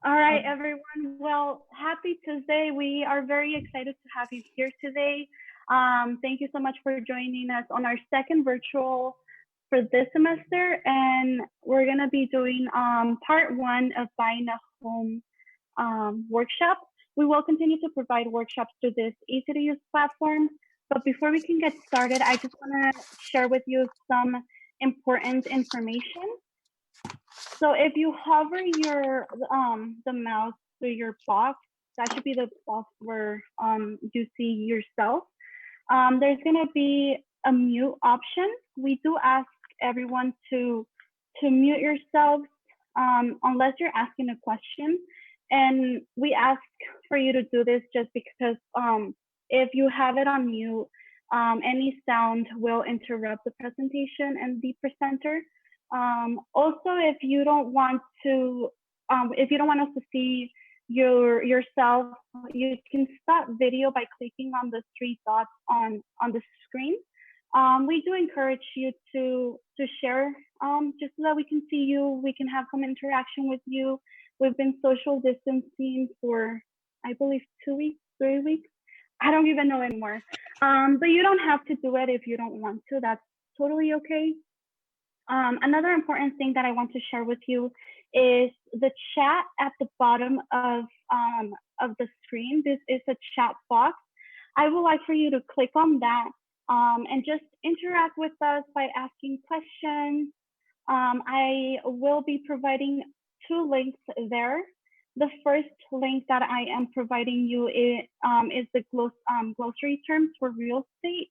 All right, Um, everyone. Well, happy Tuesday. We are very excited to have you here today. Thank you so much for joining us on our second virtual for this semester. And we're going to be doing part one of buying a home workshop. We will continue to provide workshops through this easy to use platform. But before we can get started, I just want to share with you some important information. So if you hover your the mouse through your box, that should be the box where you see yourself. There's gonna be a mute option. We do ask everyone to mute yourself unless you're asking a question, and we ask for you to do this just because if you have it on mute, any sound will interrupt the presentation and the presenter. Also, if you don't want us to see yourself, you can stop video by clicking on the three dots on the screen. We do encourage you to share just so that we can see you, we can have some interaction with you. We've been social distancing for, I believe, 2 weeks, 3 weeks. I don't even know anymore. But you don't have to do it if you don't want to. That's totally okay. Another important thing that I want to share with you is the chat at the bottom of the screen. This is a chat box. I would like for you to click on that and just interact with us by asking questions. I will be providing two links there. The first link that I am providing you is the glossary terms for real estate.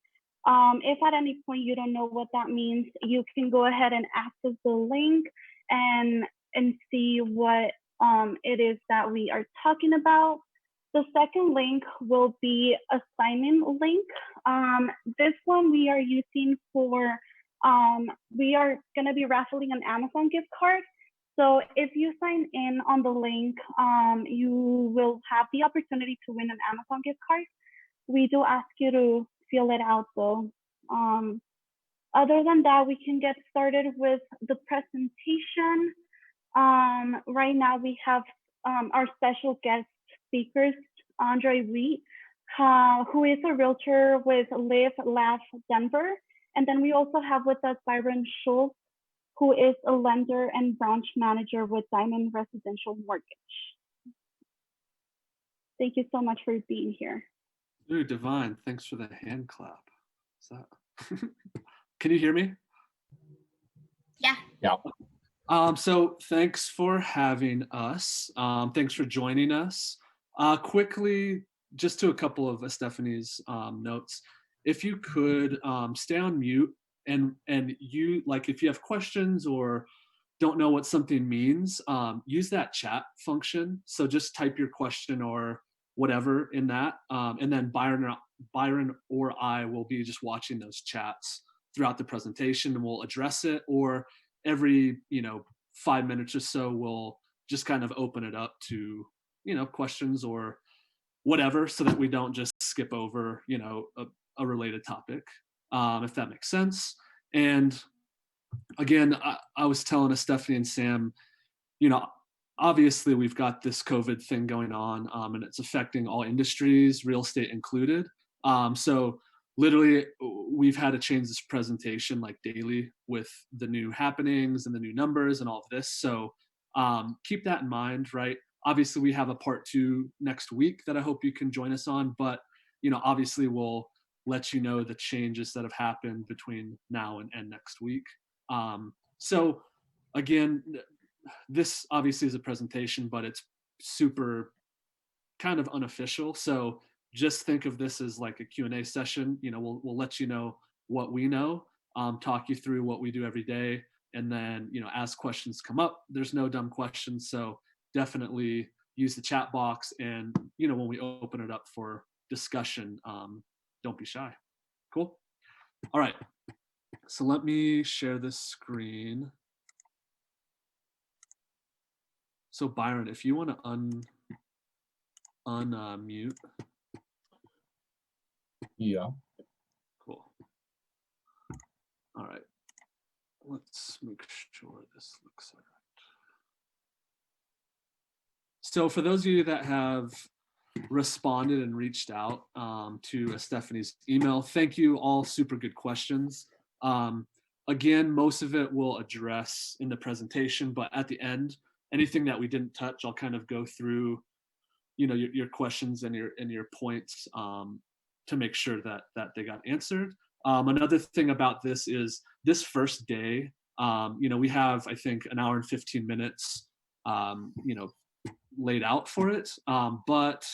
If at any point you don't know what that means, you can go ahead and access the link and see what it is that we are talking about. The second link will be a sign-in link. This one we are using for, we are gonna be raffling an Amazon gift card. So if you sign in on the link, you will have the opportunity to win an Amazon gift card. We do ask you to fill it out though. Other than that, we can get started with the presentation. Right now we have our special guest speakers, Andre Wheat, who is a realtor with Live Laugh Denver. And then we also have with us Byron Schultz, who is a lender and branch manager with Diamond Residential Mortgage. Thank you so much for being here. Ooh, Divine, thanks for the hand clap. Can you hear me? Yeah. So thanks for having us. Thanks for joining us. Quickly, just to a couple of Stephanie's notes, if you could stay on mute and you, like, if you have questions or don't know what something means, use that chat function. So just type your question or whatever in that, and then Byron or I will be just watching those chats throughout the presentation, and we'll address it. Or every 5 minutes or so, we'll just kind of open it up to questions or whatever, so that we don't just skip over a related topic, if that makes sense. And again, I was telling Stephanie and Sam, obviously we've got this COVID thing going on, and it's affecting all industries, real estate included. So literally we've had to change this presentation like daily with the new happenings and the new numbers and all of this. So keep that in mind, right? Obviously we have a part 2 next week that I hope you can join us on, but obviously we'll let you know the changes that have happened between now and next week. So again, this obviously is a presentation, but it's super kind of unofficial. So just think of this as like a Q&A session. We'll let you know what we know, talk you through what we do every day, and then as questions come up, there's no dumb questions. So definitely use the chat box, and when we open it up for discussion, don't be shy. Cool. All right. So let me share this screen. So Byron, if you want to unmute. Yeah. Cool. All right. Let's make sure this looks all right. So for those of you that have responded and reached out to Stephanie's email, thank you, all super good questions. Again, most of it we'll address in the presentation, but at the end, anything that we didn't touch, I'll kind of go through, your questions and your points to make sure that they got answered. Another thing about this is this first day, we have, I think, an hour and 15 minutes, laid out for it. But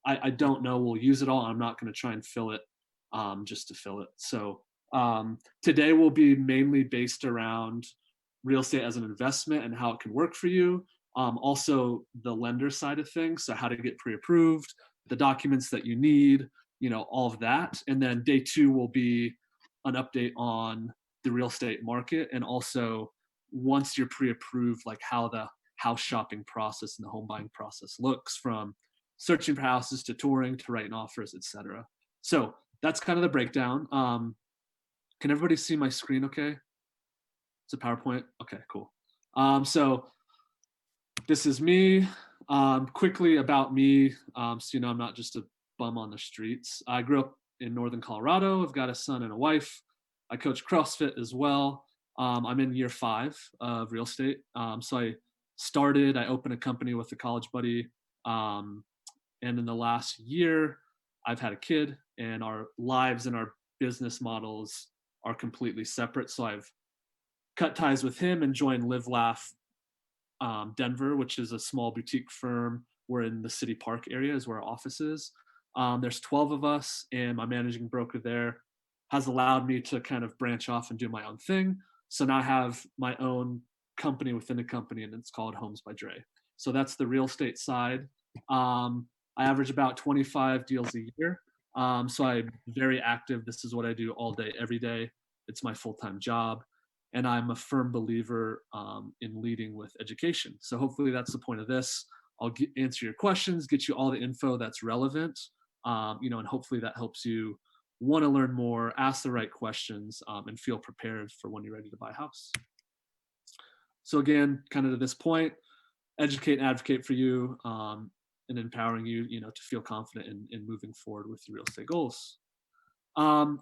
I don't know we'll use it all. I'm not going to try and fill it just to fill it. So today will be mainly based around real estate as an investment and how it can work for you. Also the lender side of things, so how to get pre-approved, the documents that you need, all of that. And then day 2 will be an update on the real estate market, and also once you're pre-approved, like how the house shopping process and the home buying process looks, from searching for houses to touring to writing offers, etc. So that's kind of the breakdown. Can everybody see my screen okay? It's a PowerPoint? Okay, cool. So this is me. Quickly about me, so I'm not just a bum on the streets. I grew up in Northern Colorado. I've got a son and a wife. I coach CrossFit as well. I'm in year 5 of real estate. So I opened a company with a college buddy. And in the last year, I've had a kid, and our lives and our business models are completely separate. So I've cut ties with him and joined Live Laugh Denver, which is a small boutique firm. We're in the City Park area is where our office is. There's 12 of us, and my managing broker there has allowed me to kind of branch off and do my own thing. So now I have my own company within a company, and it's called Homes by Dre. So that's the real estate side. I average about 25 deals a year. So I'm very active. This is what I do all day, every day. It's my full-time job. And I'm a firm believer in leading with education. So hopefully that's the point of this. I'll answer your questions, get you all the info that's relevant, and hopefully that helps you want to learn more, ask the right questions, and feel prepared for when you're ready to buy a house. So again, kind of to this point, educate and advocate for you, and empowering you, to feel confident in moving forward with your real estate goals.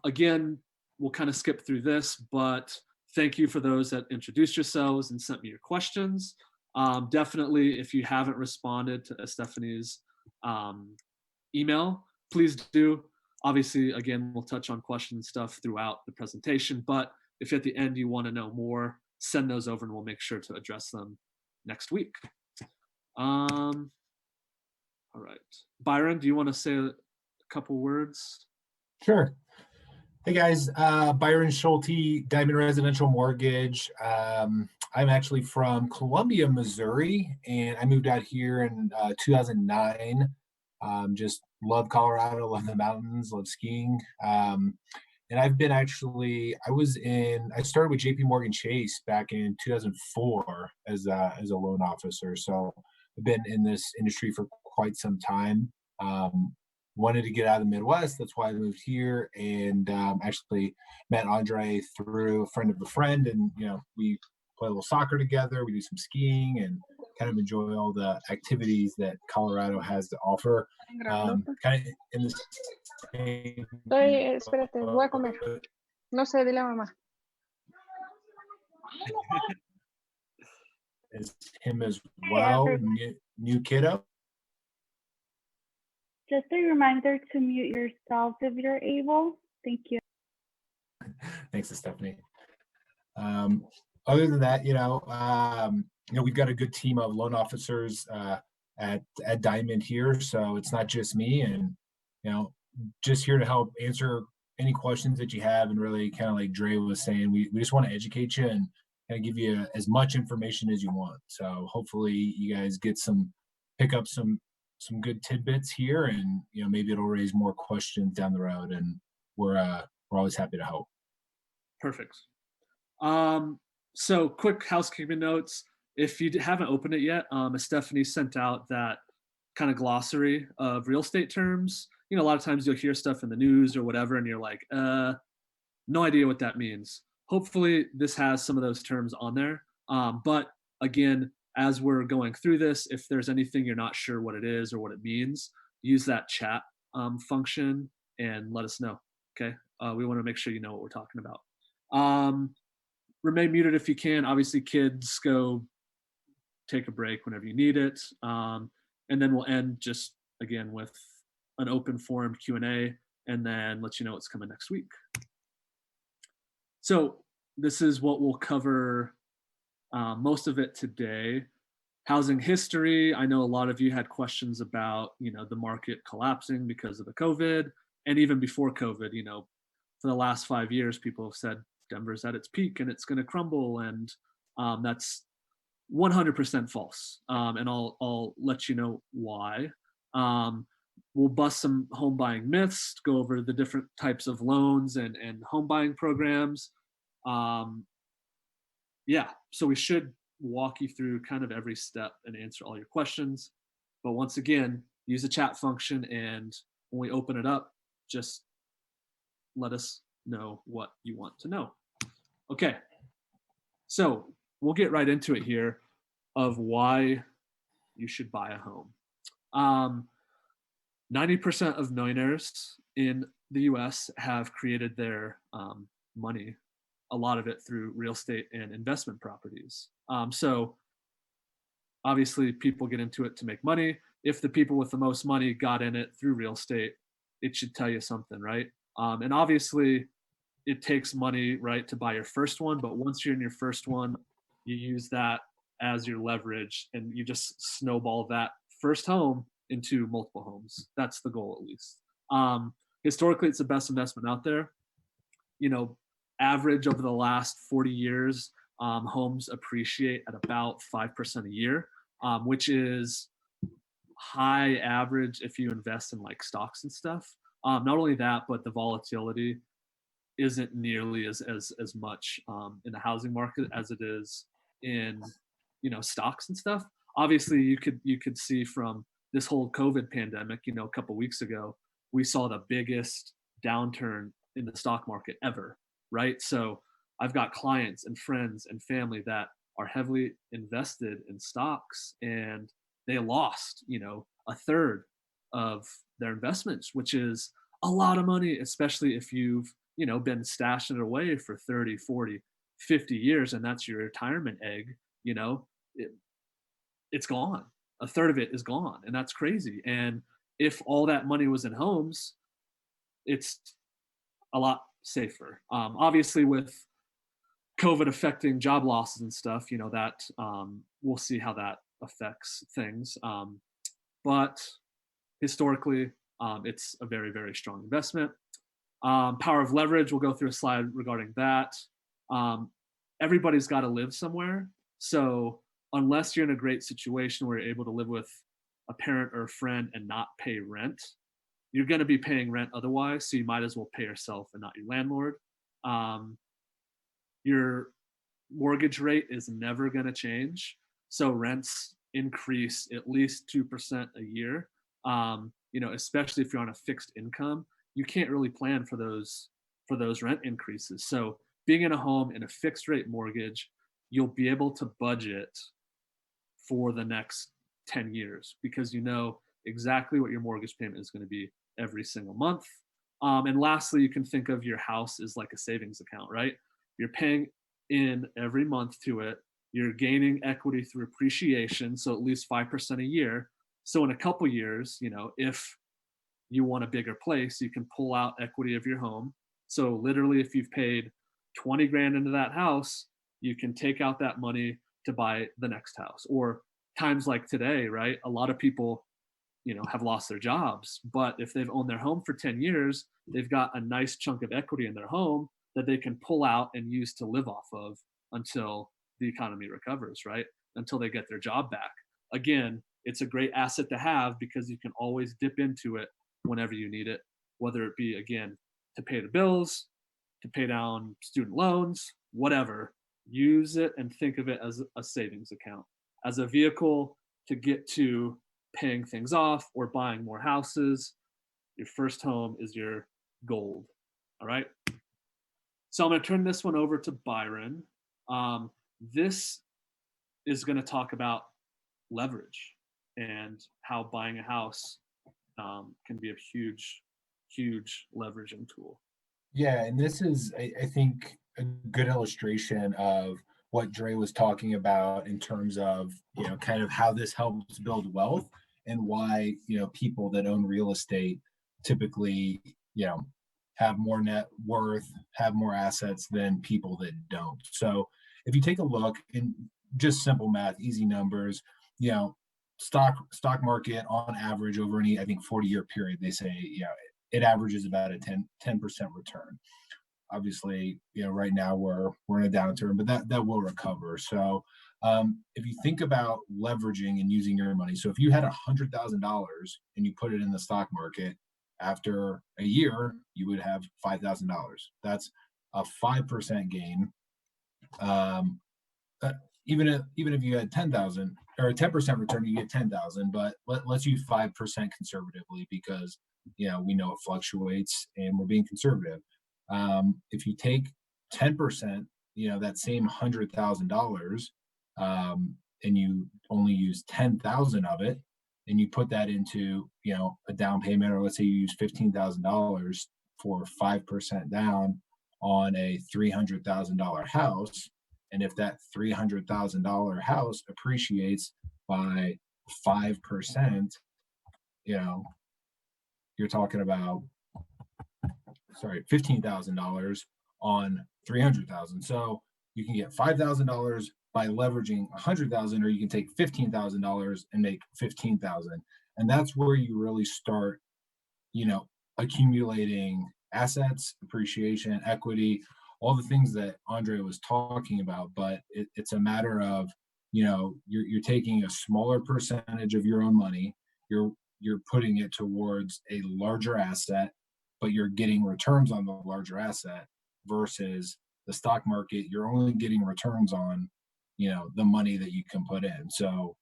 Again, we'll kind of skip through this, but thank you for those that introduced yourselves and sent me your questions. Definitely, if you haven't responded to Stephanie's email, please do. Obviously, again, we'll touch on question stuff throughout the presentation, but if at the end you want to know more, send those over and we'll make sure to address them next week. All right. Byron, do you want to say a couple words? Sure. Hey guys, Byron Schulte, Diamond Residential Mortgage. I'm actually from Columbia, Missouri, and I moved out here in 2009. Just love Colorado, love the mountains, love skiing. And I've been I started with JP Morgan Chase back in 2004 as a loan officer. So I've been in this industry for quite some time. Wanted to get out of the Midwest. That's why I moved here, and actually met Andre through a friend of a friend. And, we play a little soccer together. We do some skiing and kind of enjoy all the activities that Colorado has to offer. Kind of in the same Espérate, voy a comer. No sé, dile a mamá. as him as well. New kiddo. Just a reminder to mute yourself if you're able. Thank you. Thanks, Stephanie. Other than that, we've got a good team of loan officers at Diamond here, so it's not just me, and just here to help answer any questions that you have, and really kind of like Dre was saying, we just want to educate you and kind of give you as much information as you want. So hopefully you guys pick up some good tidbits here, and maybe it'll raise more questions down the road, and we're always happy to help. Perfect. So quick housekeeping notes. If you haven't opened it yet, Stephanie sent out that kind of glossary of real estate terms. A lot of times you'll hear stuff in the news or whatever, and you're like, no idea what that means. Hopefully this has some of those terms on there. But again, as we're going through this, if there's anything you're not sure what it is or what it means, use that chat function and let us know. Okay. We want to make sure you know what we're talking about. Remain muted if you can. Obviously, kids, go take a break whenever you need it. And then we'll end just again with an open forum Q&A, and then let you know what's coming next week. So this is what we'll cover most of it today. Housing history. I know a lot of you had questions about, the market collapsing because of the COVID, and even before COVID, for the last 5 years, people have said Denver's at its peak and it's going to crumble, and that's 100% false. And I'll let you know why. We'll bust some home buying myths, go over the different types of loans and home buying programs. Yeah, so we should walk you through kind of every step and answer all your questions. But once again, use the chat function, and when we open it up, just let us know what you want to know. Okay, so we'll get right into it here of why you should buy a home. 90% of millionaires in the US have created their money, a lot of it through real estate and investment properties. So obviously people get into it to make money. If the people with the most money got in it through real estate, it should tell you something, right? And obviously it takes money, right, to buy your first one. But once you're in your first one, you use that as your leverage, and you just snowball that first home into multiple homes. That's the goal, at least. Historically, it's the best investment out there. Average over the last 40 years, homes appreciate at about 5% a year, which is high average if you invest in like stocks and stuff. Not only that, but the volatility isn't nearly as much in the housing market as it is in stocks and stuff. Obviously, you could see from this whole COVID pandemic, a couple weeks ago, we saw the biggest downturn in the stock market ever, right? So I've got clients and friends and family that are heavily invested in stocks, and they lost, a third of their investments, which is a lot of money, especially if you've, been stashing it away for 30, 40, 50 years, and that's your retirement egg, it's gone. A third of it is gone, and that's crazy. And if all that money was in homes, it's a lot safer. Obviously, with COVID affecting job losses and stuff, that we'll see how that affects things. But historically, it's a very, very strong investment. Power of leverage, we'll go through a slide regarding that. Everybody's got to live somewhere. So unless you're in a great situation where you're able to live with a parent or a friend and not pay rent, you're going to be paying rent otherwise. So you might as well pay yourself and not your landlord. Your mortgage rate is never going to change. So rents increase at least 2% a year. Especially if you're on a fixed income, you can't really plan for those rent increases. So being in a home in a fixed rate mortgage, you'll be able to budget for the next 10 years because you know exactly what your mortgage payment is going to be every single month. And lastly, you can think of your house as like a savings account, right? You're paying in every month to it. You're gaining equity through appreciation, so at least 5% a year. So in a couple years, if you want a bigger place, you can pull out equity of your home. So literally, if you've paid 20 grand into that house, you can take out that money to buy the next house. Or times like today, right? A lot of people, have lost their jobs, but if they've owned their home for 10 years, they've got a nice chunk of equity in their home that they can pull out and use to live off of until the economy recovers, right? Until they get their job back. Again, it's a great asset to have because you can always dip into it whenever you need it, whether it be, again, to pay the bills, to pay down student loans, whatever. Use it and think of it as a savings account, as a vehicle to get to paying things off or buying more houses. Your first home is your gold. All right. So I'm going to turn this one over to Byron. This is going to talk about leverage and how buying a house can be a huge, huge leveraging tool. Yeah, and this is, I think, a good illustration of what Dre was talking about in terms of, kind of how this helps build wealth and why, people that own real estate typically, have more net worth, have more assets than people that don't. So if you take a look in just simple math, easy numbers, stock market on average over any, I think, 40-year period, they say, it averages about a 10% return. Obviously, right now we're in a downturn, but that will recover. So if you think about leveraging and using your money, so if you had $100,000 and you put it in the stock market, after a year you would have $5,000. That's a 5% gain. Even if you had 10,000 or a 10% return, you get 10,000. But let's use 5% conservatively because we know it fluctuates and we're being conservative. If you take 10%, that same $100,000, and you only use 10,000 of it, and you put that into a down payment, or let's say you use $15,000 for 5% down on a $300,000 house, and if that $300,000 house appreciates by 5%, you're talking about $15,000 on 300,000. So you can get $5,000 by leveraging 100,000, or you can take $15,000 and make 15,000. And that's where you really start, accumulating assets, appreciation, equity, all the things that Andre was talking about. But it's a matter of, you're taking a smaller percentage of your own money, you're putting it towards a larger asset, but you're getting returns on the larger asset versus the stock market. You're only getting returns on, the money that you can put in. So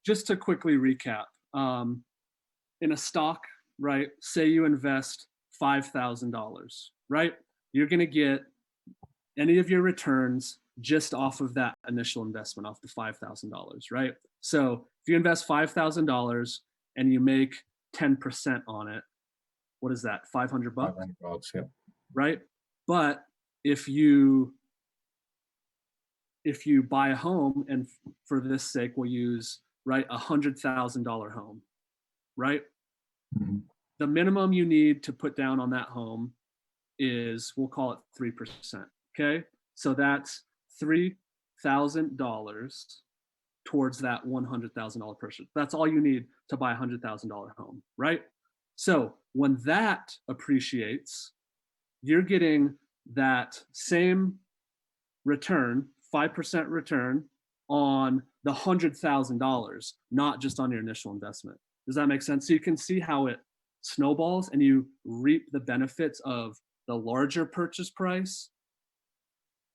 just to quickly recap, in a stock, right? Say you invest $5,000, right? You're going to get any of your returns just off of that initial investment, off the $5,000, right? So if you invest $5,000 and you make 10% on it, what is that? $500? $500, yeah. Right? But if you buy a home, and for this sake we'll use, right, $100,000 home, right? Mm-hmm. The minimum you need to put down on that home is, we'll call it 3%. Okay, so that's $3,000 towards that $100,000 purchase. That's all you need to buy a $100,000 home, right? So when that appreciates, you're getting that same return, 5% return on the $100,000, not just on your initial investment. Does that make sense? So you can see how it snowballs and you reap the benefits of the larger purchase price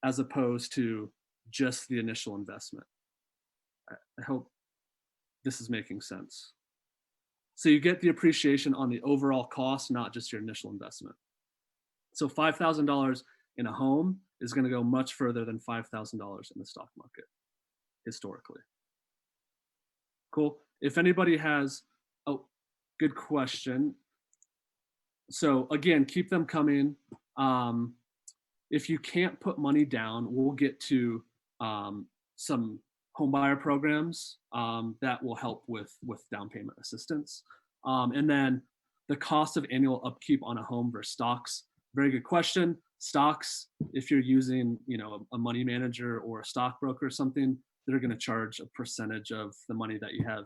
as opposed to just the initial investment. I hope this is making sense. So you get the appreciation on the overall cost, not just your initial investment. So $5,000 in a home is going to go much further than $5,000 in the stock market, historically. Cool. If anybody has, good question. So again, keep them coming. If you can't put money down, we'll get to some homebuyer programs that will help with down payment assistance. And then the cost of annual upkeep on a home versus stocks. Very good question. Stocks, if you're using, a money manager or a stockbroker or something, they're going to charge a percentage of the money that you have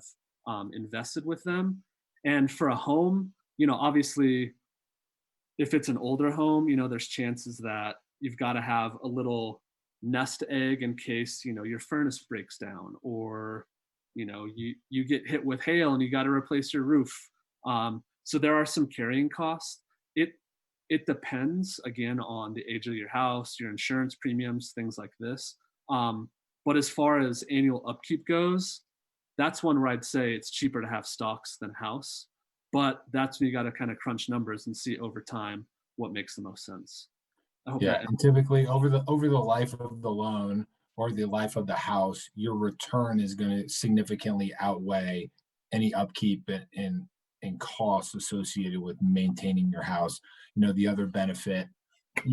invested with them. And for a home, obviously, if it's an older home, there's chances that you've got to have a little nest egg in case, your furnace breaks down, or, you get hit with hail and you got to replace your roof. So there are some carrying costs. It depends, again, on the age of your house, your insurance premiums, things like this. But as far as annual upkeep goes, that's one where I'd say it's cheaper to have stocks than house. But that's when you got to kind of crunch numbers and see over time what makes the most sense. I hope and typically over the life of the loan, or the life of the house, your return is going to significantly outweigh any upkeep and costs associated with maintaining your house. The other benefit,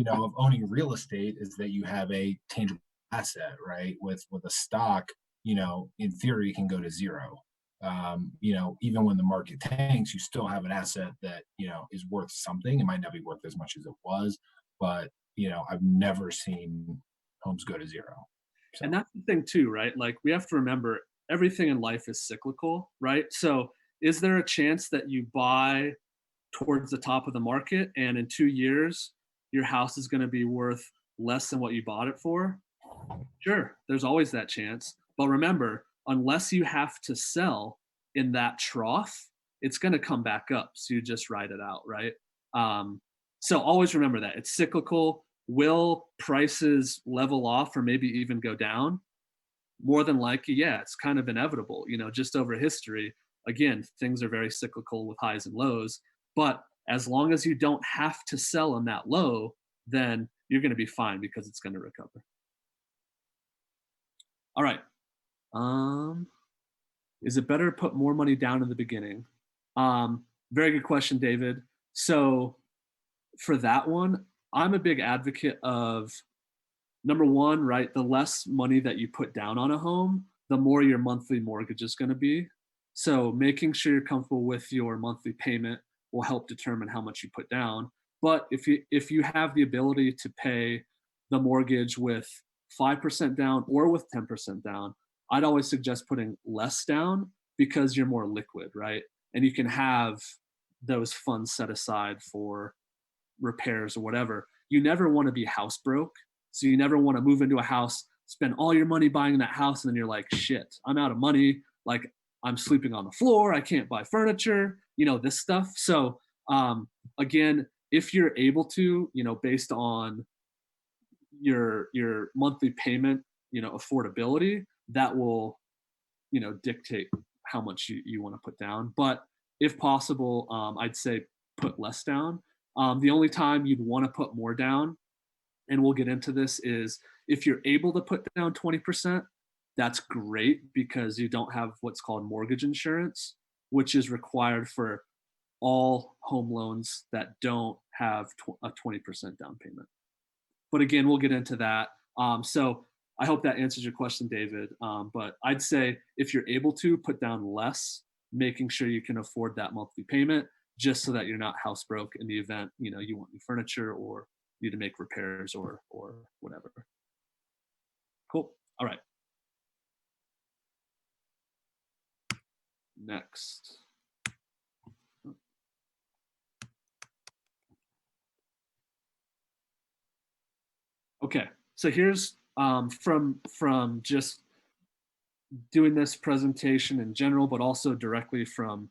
of owning real estate is that you have a tangible asset, right? With a stock, in theory, it can go to zero. Even when the market tanks, you still have an asset that, is worth something. It might not be worth as much as it was, but, I've never seen homes go to zero. So, And that's the thing too, right? Like we have to remember everything in life is cyclical, right? So is there a chance that you buy towards the top of the market and in 2 years your house is going to be worth less than what you bought it for? Sure, there's always that chance. But remember, unless you have to sell in that trough, it's going to come back up. So you just ride it out, right? So always remember that it's cyclical. Will prices level off or maybe even go down? More than likely, yeah, it's kind of inevitable. Just over history, again, things are very cyclical with highs and lows. But as long as you don't have to sell on that low, then you're going to be fine because it's going to recover. All right. Is it better to put more money down in the beginning? Very good question, David. So for that one, I'm a big advocate of number one, right? The less money that you put down on a home, the more your monthly mortgage is going to be. So making sure you're comfortable with your monthly payment will help determine how much you put down. But if you have the ability to pay the mortgage with 5% down or with 10% down, I'd always suggest putting less down because you're more liquid, right? And you can have those funds set aside for repairs or whatever. You never want to be house broke. So you never want to move into a house, spend all your money buying that house, and then you're like, shit, I'm out of money. Like I'm sleeping on the floor. I can't buy furniture, this stuff. So again, if you're able to, based on your monthly payment, affordability, that will, dictate how much you want to put down. But if possible, I'd say put less down. The only time you'd want to put more down, and we'll get into this, is if you're able to put down 20%, that's great because you don't have what's called mortgage insurance, which is required for all home loans that don't have a 20% down payment. But again, we'll get into that. So I hope that answers your question, David. But I'd say if you're able to put down less, making sure you can afford that monthly payment, just so that you're not house broke in the event, you want new furniture or need to make repairs or whatever. Cool. All right. Next. Okay. So here's from just doing this presentation in general, but also directly from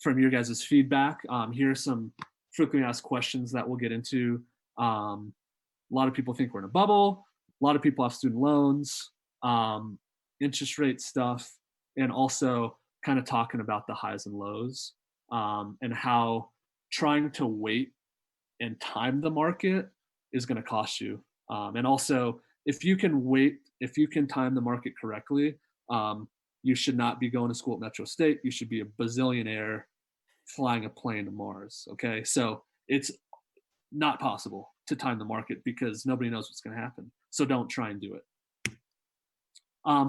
your guys' feedback. Here are some frequently asked questions that we'll get into. A lot of people think we're in a bubble. A lot of people have student loans, interest rate stuff, and also kind of talking about the highs and lows, and how trying to wait and time the market is going to cost you. And also, if you can time the market correctly, you should not be going to school at Metro State. You should be a bazillionaire flying a plane to Mars. Okay, so it's not possible to time the market because nobody knows what's going to happen. So don't try and do it.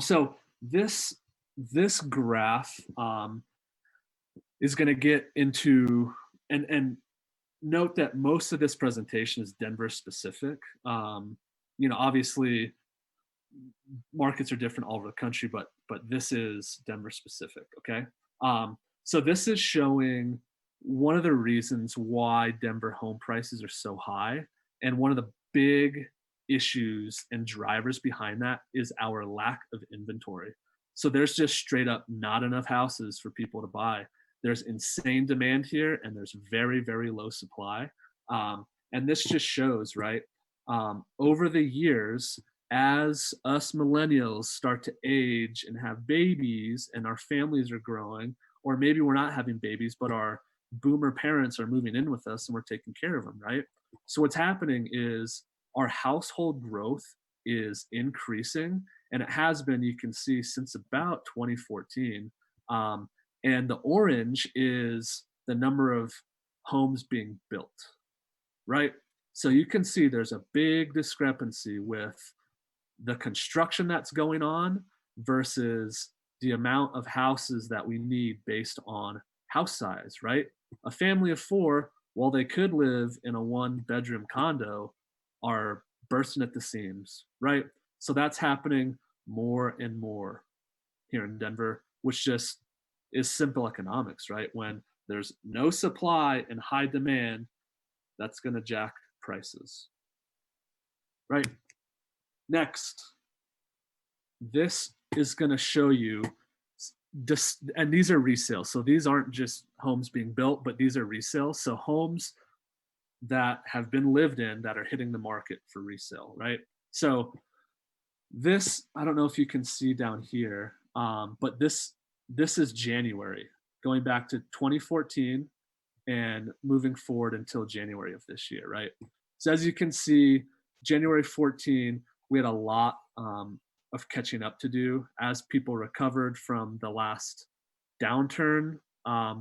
So this graph is going to get into, and note that most of this presentation is Denver specific. Obviously markets are different all over the country, but this is Denver specific. Okay. So this is showing one of the reasons why Denver home prices are so high. And one of the big issues and drivers behind that is our lack of inventory. So there's just straight up not enough houses for people to buy. There's insane demand here and there's very, very low supply. And this just shows, right? Over the years, as us millennials start to age and have babies and our families are growing, or maybe we're not having babies, but our boomer parents are moving in with us and we're taking care of them, right? So what's happening is our household growth is increasing And it has been, you can see, since about 2014. And the orange is the number of homes being built, right? So you can see there's a big discrepancy with the construction that's going on versus the amount of houses that we need based on house size, right? A family of 4, while they could live in a 1-bedroom condo, are bursting at the seams, right? So that's happening more and more here in Denver, which just is simple economics, right? When there's no supply and high demand, that's going to jack prices, right? Next, this is going to show you this, and these are resales. So these aren't just homes being built, but these are resales. So homes that have been lived in that are hitting the market for resale, right? So this, I don't know if you can see down here, but this is January, going back to 2014 and moving forward until January of this year, right? So as you can see, January 14, we had a lot of catching up to do as people recovered from the last downturn,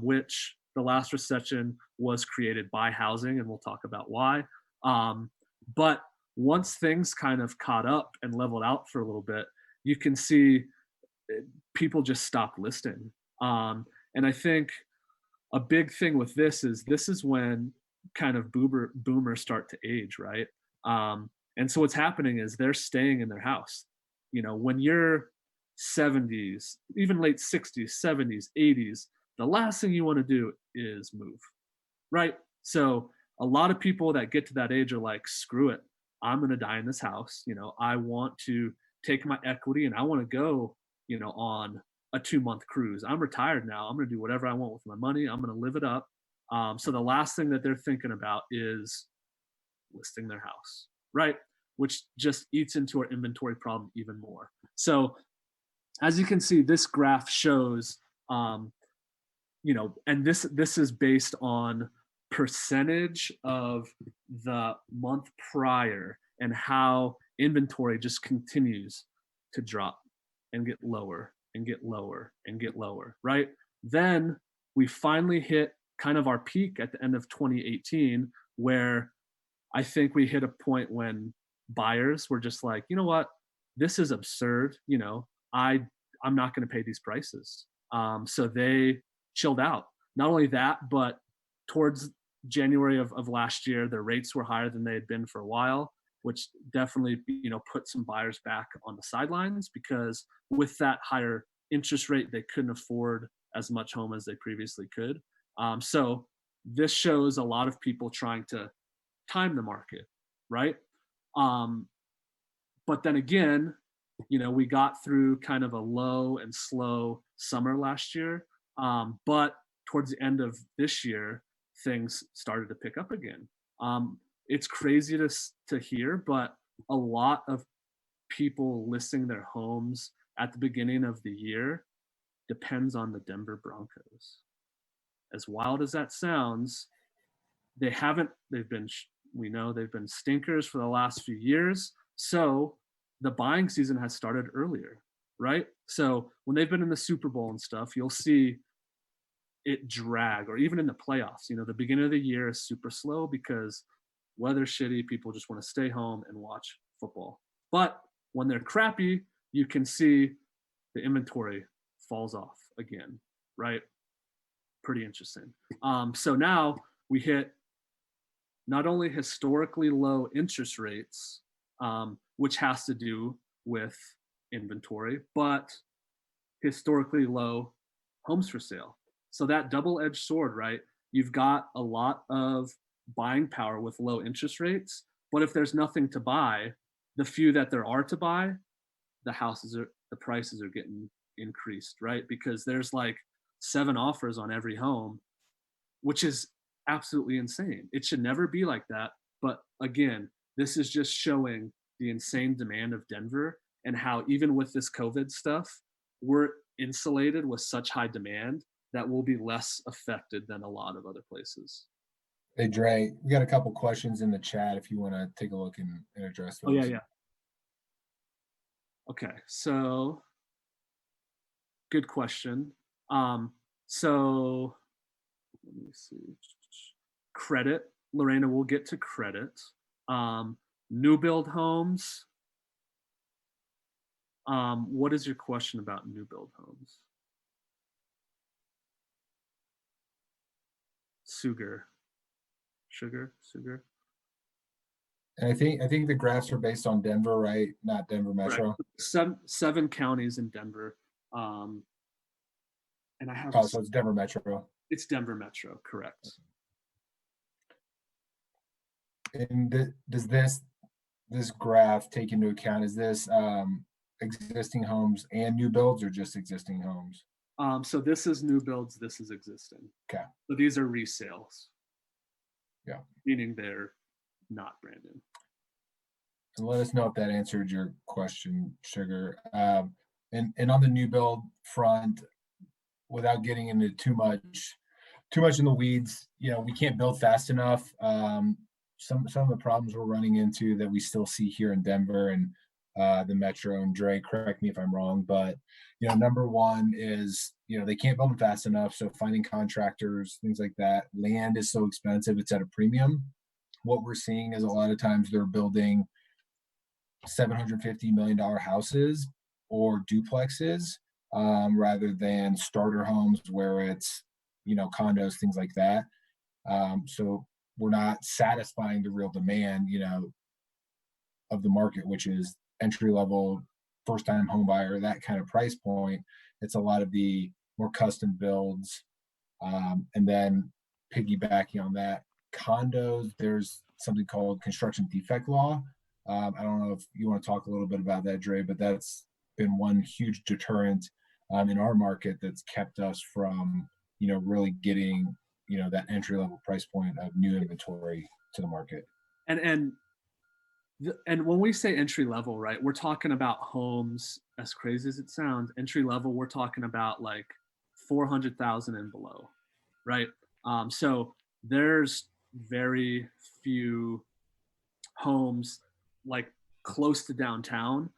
which the last recession was created by housing, and we'll talk about why. But once things kind of caught up and leveled out for a little bit, you can see people just stopped listing. And I think a big thing with this is when kind of boomers start to age, right? And so what's happening is they're staying in their house. You know, when you're 70s, even late 60s, 70s, 80s, the last thing you want to do is move, right? So a lot of people that get to that age are like, screw it, I'm going to die in this house. You know, I want to take my equity and I want to go, you know, on a 2-month cruise. I'm retired now. I'm going to do whatever I want with my money. I'm going to live it up. So the last thing that they're thinking about is listing their house, right? Which just eats into our inventory problem even more. So as you can see, this graph shows, you know, and this is based on percentage of the month prior and how inventory just continues to drop and get lower and get lower and get lower, right? Then we finally hit kind of our peak at the end of 2018, where I think we hit a point when buyers were just like, you know what, this is absurd. You know, I'm not going to pay these prices. So they chilled out. Not only that, but towards January of last year, their rates were higher than they had been for a while, which definitely, you know, put some buyers back on the sidelines, because with that higher interest rate, they couldn't afford as much home as they previously could. So this shows a lot of people trying to time the market, right? But then again, you know, we got through kind of a low and slow summer last year, but towards the end of this year, things started to pick up again. It's crazy to hear, but a lot of people listing their homes at the beginning of the year depends on the Denver Broncos. As wild as that sounds, we know they've been stinkers for the last few years. So the buying season has started earlier, right? So when they've been in the Super Bowl and stuff, you'll see it drag, or even in the playoffs. You know, the beginning of the year is super slow because weather's shitty. People just want to stay home and watch football. But when they're crappy, you can see the inventory falls off again, right? Pretty interesting. So now we hit not only historically low interest rates, which has to do with inventory, but historically low homes for sale. So that double-edged sword, right? You've got a lot of buying power with low interest rates, but if there's nothing to buy, the few that there are to buy, the prices are getting increased, right? Because there's like 7 offers on every home, which is absolutely insane. It should never be like that. But again, this is just showing the insane demand of Denver and how even with this COVID stuff, we're insulated with such high demand that we'll be less affected than a lot of other places. Hey, Dre, we got a couple questions in the chat if you want to take a look and address those. Oh, yeah. Okay, so good question. So let me see. Credit, Lorena, we'll get to credit. New build homes. What is your question about new build homes? Sugar. Sugar. And I think the graphs are based on Denver, right? Not Denver Metro. Seven counties in Denver. And I have Oh, so it's Denver Metro. it's Denver Metro, correct. And does this graph take into account, is this existing homes and new builds or just existing homes? So this is new builds, this is existing. Okay. So these are resales. Yeah. Meaning they're not brand new. And let us know if that answered your question, Sugar. And on the new build front, without getting into too much in the weeds, you know, we can't build fast enough. Some of the problems we're running into that we still see here in Denver and the Metro, and Dre, correct me if I'm wrong, but you know, number one is, you know, they can't build them fast enough. So finding contractors, things like that. Land is so expensive, it's at a premium. What we're seeing is a lot of times they're building $750 million houses or duplexes, rather than starter homes where it's, you know, condos, things like that. So we're not satisfying the real demand, you know, of the market, which is entry level, first time home buyer, that kind of price point. It's a lot of the more custom builds. And then piggybacking on that, condos, there's something called construction defect law. I don't know if you want to talk a little bit about that, Dre, but that's been one huge deterrent in our market that's kept us from, you know, really getting, you know, that entry level price point of new inventory to the market. And when we say entry level, right, we're talking about homes, as crazy as it sounds, entry level, we're talking about like 400,000 and below, right? So there's very few homes like close to downtown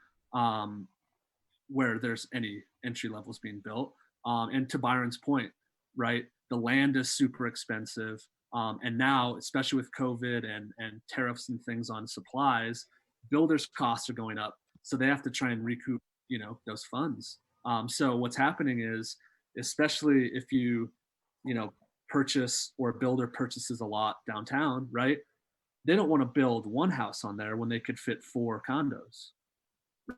where there's any entry levels being built. And to Byron's point, right, the land is super expensive. And now, especially with COVID and tariffs and things on supplies, builders' costs are going up. So they have to try and recoup, you know, those funds. So what's happening is, especially if you know, purchase or a builder purchases a lot downtown, right? They don't want to build one house on there when they could fit 4 condos,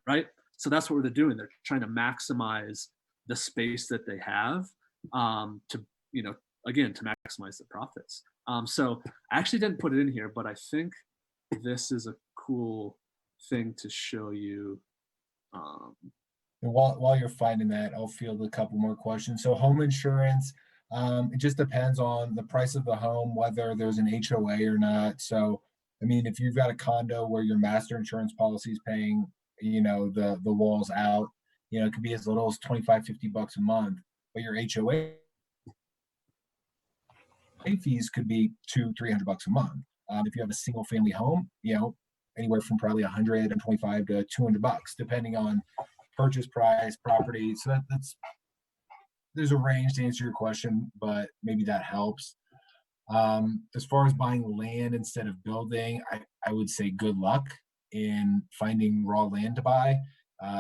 right? So that's what they're doing. They're trying to maximize the space that they have to, you know, again, to maximize the profits. So I actually didn't put it in here, but I think this is a cool thing to show you. And while you're finding that, I'll field a couple more questions. So home insurance, it just depends on the price of the home, whether there's an HOA or not. So, I mean, if you've got a condo where your master insurance policy is paying, you know, the walls out, you know, it could be as little as 25, $50 a month, but your HOA fees could be $200-300 a month. If you have a single family home, you know, anywhere from probably 125 to $200, depending on purchase price, property. So that's there's a range to answer your question, but maybe that helps. As far as buying land instead of building, I would say good luck in finding raw land to buy.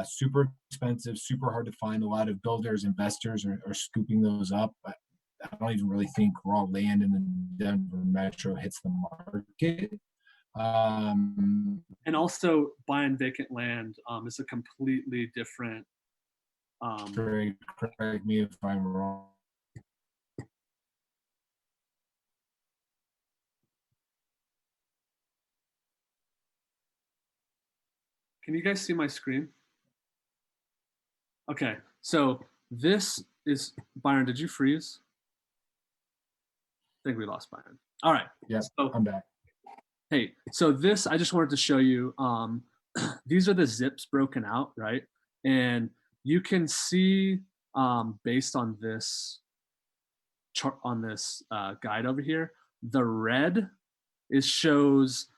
Super expensive, super hard to find. A lot of builders, investors are scooping those up. But I don't even really think raw land in the Denver metro hits the market. And also buying vacant land is a completely different. Correct me if I'm wrong. Can you guys see my screen? Okay, so this is, Byron, did you freeze? I think we lost Byron. All right. Yeah, so, I'm back. Hey, so this, I just wanted to show you, these are the zips broken out, right? And you can see based on this chart, on this guide over here, the red shows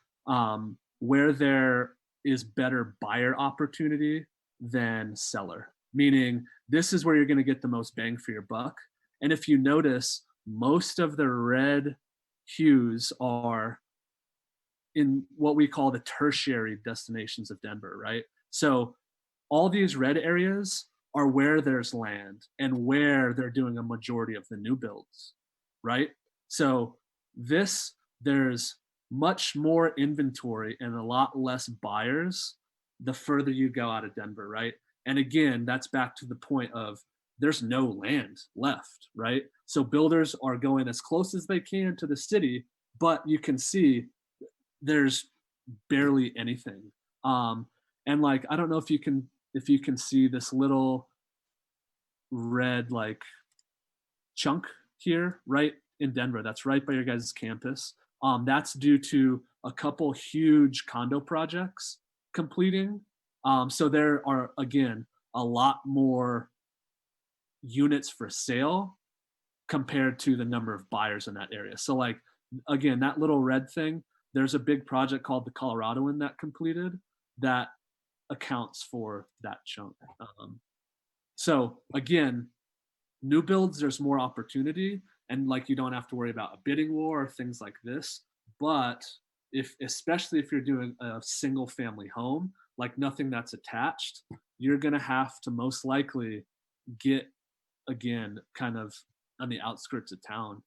where there is better buyer opportunity than seller, meaning this is where you're going to get the most bang for your buck. And if you notice, most of the red hues are in what we call the tertiary destinations of Denver, right? So all these red areas are where there's land and where they're doing a majority of the new builds, right? So there's much more inventory and a lot less buyers the further you go out of Denver, right? And again, that's back to the point of there's no land left, right? So builders are going as close as they can to the city, but you can see there's barely anything. And like, I don't know if you can see this little red like chunk here, right in Denver. That's right by your guys' campus. That's due to a couple huge condo projects completing. So there are, again, a lot more units for sale compared to the number of buyers in that area. So like, again, that little red thing, there's a big project called the Coloradoan that completed that accounts for that chunk. So again, new builds, there's more opportunity, and like you don't have to worry about a bidding war or things like this. But especially if you're doing a single family home, like nothing that's attached, you're gonna have to most likely get, again, kind of on the outskirts of town.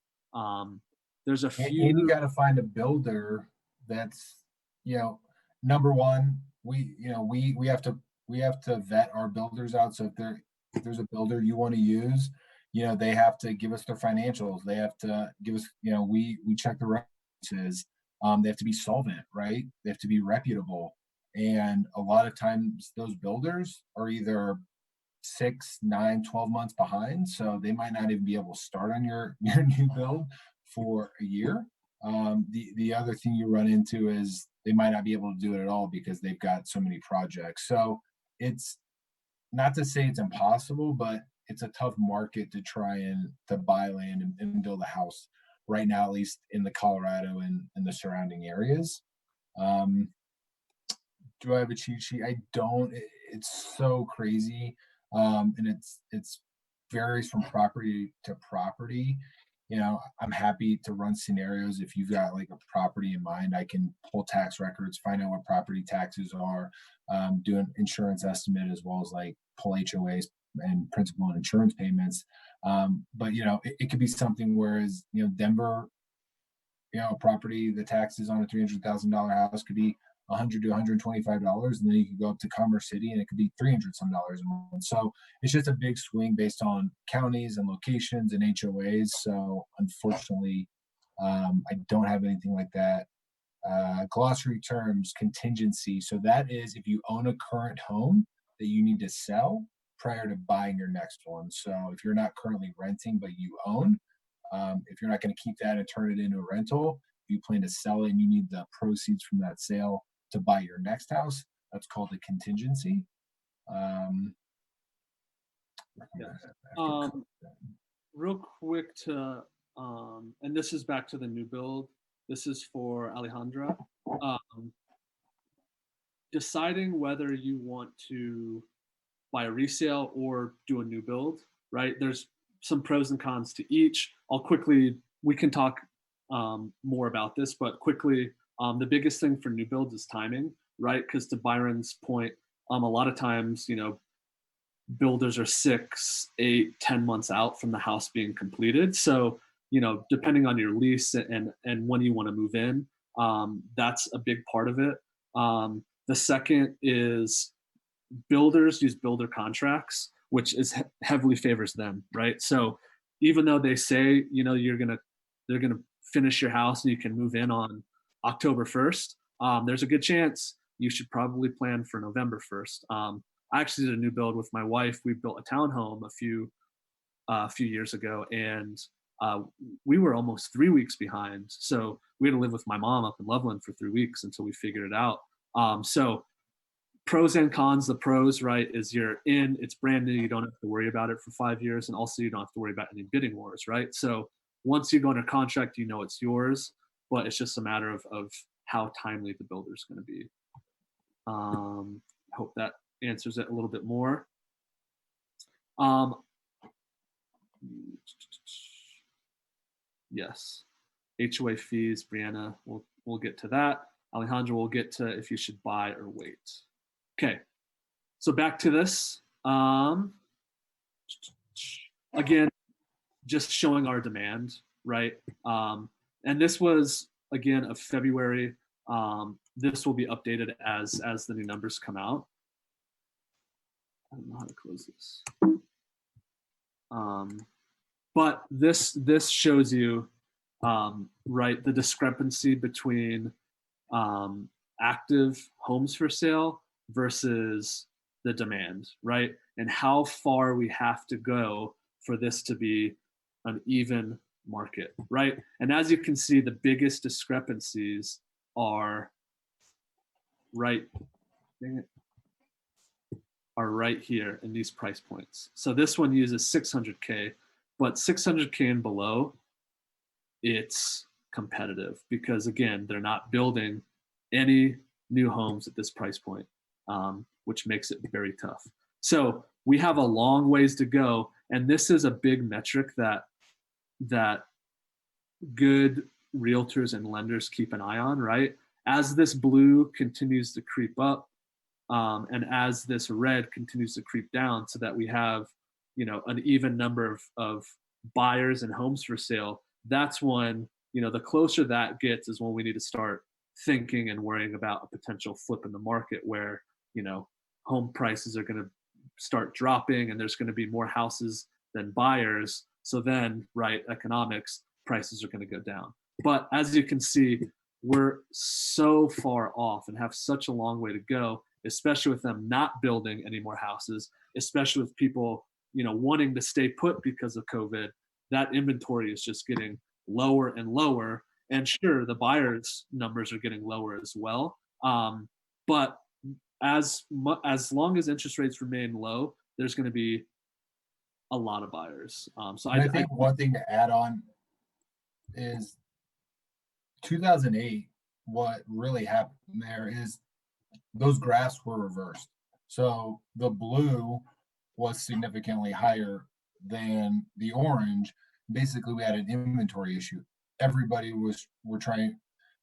There's a And you few. got to find a builder that's, number one, we have to vet our builders out. So if there's a builder you want to use, they have to give us their financials. They have to give us, we check the references. They have to be solvent, right? They have to be reputable. And a lot of times those builders are either 6, 9, 12 months behind. So they might not even be able to start on your new build for a year. The other thing you run into is they might not be able to do it at all because they've got so many projects. So it's not to say it's impossible, but it's a tough market to try and to buy land and build a house right now, at least in the Colorado and the surrounding areas. Do I have a cheat sheet? I don't. It's so crazy, and it's varies from property to property. I'm happy to run scenarios. If you've got like a property in mind, I can pull tax records, find out what property taxes are, do an insurance estimate, as well as like pull HOAs and principal and insurance payments. But it could be something whereas Denver, a property, the taxes on a $300,000 house could be $100 to $125, and then you could go up to Commerce City and it could be $300 some dollars a month. So it's just a big swing based on counties and locations and HOAs. So unfortunately, I don't have anything like that. Glossary terms, contingency. So that is if you own a current home that you need to sell prior to buying your next one. So if you're not currently renting but you own, if you're not going to keep that and turn it into a rental, if you plan to sell it and you need the proceeds from that sale to buy your next house, that's called a contingency. Real quick and this is back to the new build. This is for Alejandra. Deciding whether you want to buy a resale or do a new build, right? There's some pros and cons to each. We can talk more about this, but quickly, the biggest thing for new builds is timing, right? Because to Byron's point, a lot of times, builders are 6, 8, 10 months out from the house being completed. So, depending on your lease and when you want to move in, that's a big part of it. The second is builders use builder contracts, which is heavily favors them, right? So even though they say, they're gonna finish your house and you can move in on October 1st, there's a good chance you should probably plan for November 1st. I actually did a new build with my wife. We built a townhome a few years ago, and we were almost 3 weeks behind. So we had to live with my mom up in Loveland for 3 weeks until we figured it out. So pros and cons. The pros, right, is it's brand new. You don't have to worry about it for 5 years. And also you don't have to worry about any bidding wars, right? So once you go under contract, it's yours, but it's just a matter of how timely the builder's going to be. Hope that answers it a little bit more. Um, yes, HOA fees, Brianna, we'll get to that. Alejandro will get to if you should buy or wait. Okay, so back to this. Again, just showing our demand, right? And this was, again, of February. This will be updated as the new numbers come out. I don't know how to close this. But this shows you, right, the discrepancy between active homes for sale versus the demand, right? And how far we have to go for this to be an even market, right? And as you can see, the biggest discrepancies are right here in these price points. So this one uses 600K, but 600K and below, it's competitive because, again, they're not building any new homes at this price point, which makes it very tough. So we have a long ways to go, and this is a big metric that good realtors and lenders keep an eye on, right? As this blue continues to creep up, and as this red continues to creep down, so that we have, an even number of buyers and homes for sale, that's when, the closer that gets is when we need to start thinking and worrying about a potential flip in the market where, home prices are going to start dropping and there's going to be more houses than buyers. So then, right, economics, prices are going to go down. But as you can see, we're so far off and have such a long way to go, especially with them not building any more houses, especially with people, wanting to stay put because of COVID. That inventory is just getting lower and lower. And sure, the buyers' numbers are getting lower as well. But as long as interest rates remain low, there's going to be a lot of buyers. So I think one thing to add on is 2008, what really happened there is those graphs were reversed. So the blue was significantly higher than the orange. Basically, we had an inventory issue. Everybody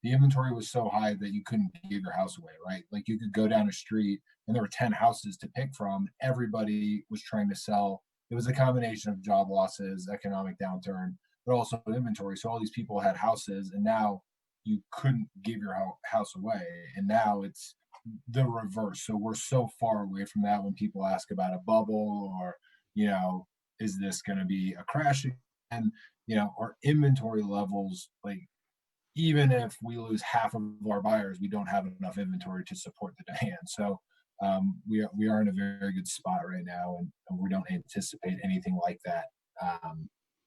the inventory was so high that you couldn't give your house away, right? Like you could go down a street and there were 10 houses to pick from. Everybody was trying to sell. It was a combination of job losses, economic downturn, but also inventory. So all these people had houses, and now you couldn't give your house away. And now it's the reverse. So we're so far away from that when people ask about a bubble or, is this going to be a crash? And, our inventory levels, like, even if we lose half of our buyers, we don't have enough inventory to support the demand. So we are in a very good spot right now, and we don't anticipate anything like that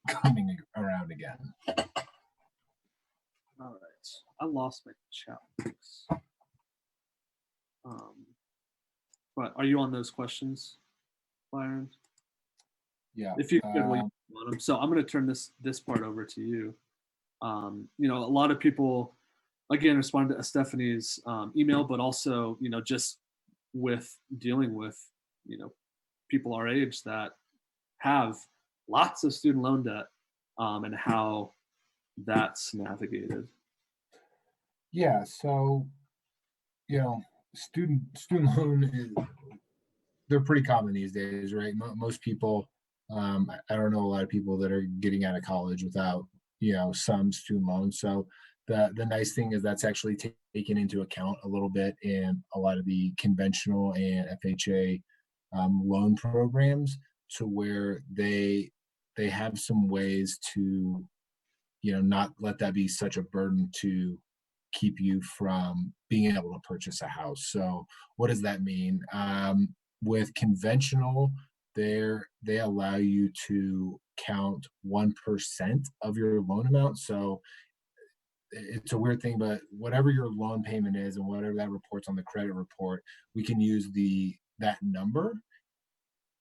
coming around again. All right, I lost my chat. But are you on those questions, Byron? Yeah. If you could, well, you want them. So I'm going to turn this part over to you. A lot of people, again, responded to Stephanie's email, but also, just with dealing with, people our age that have lots of student loan debt, and how that's navigated. Yeah. So, student loan they're pretty common these days, right? Most people, I don't know a lot of people that are getting out of college without, some student loans. So the nice thing is that's actually taken into account a little bit in a lot of the conventional and FHA loan programs, to where they have some ways to, not let that be such a burden to keep you from being able to purchase a house. So what does that mean? With conventional, they allow you to count 1% of your loan amount. So it's a weird thing, but whatever your loan payment is and whatever that reports on the credit report, we can use that number,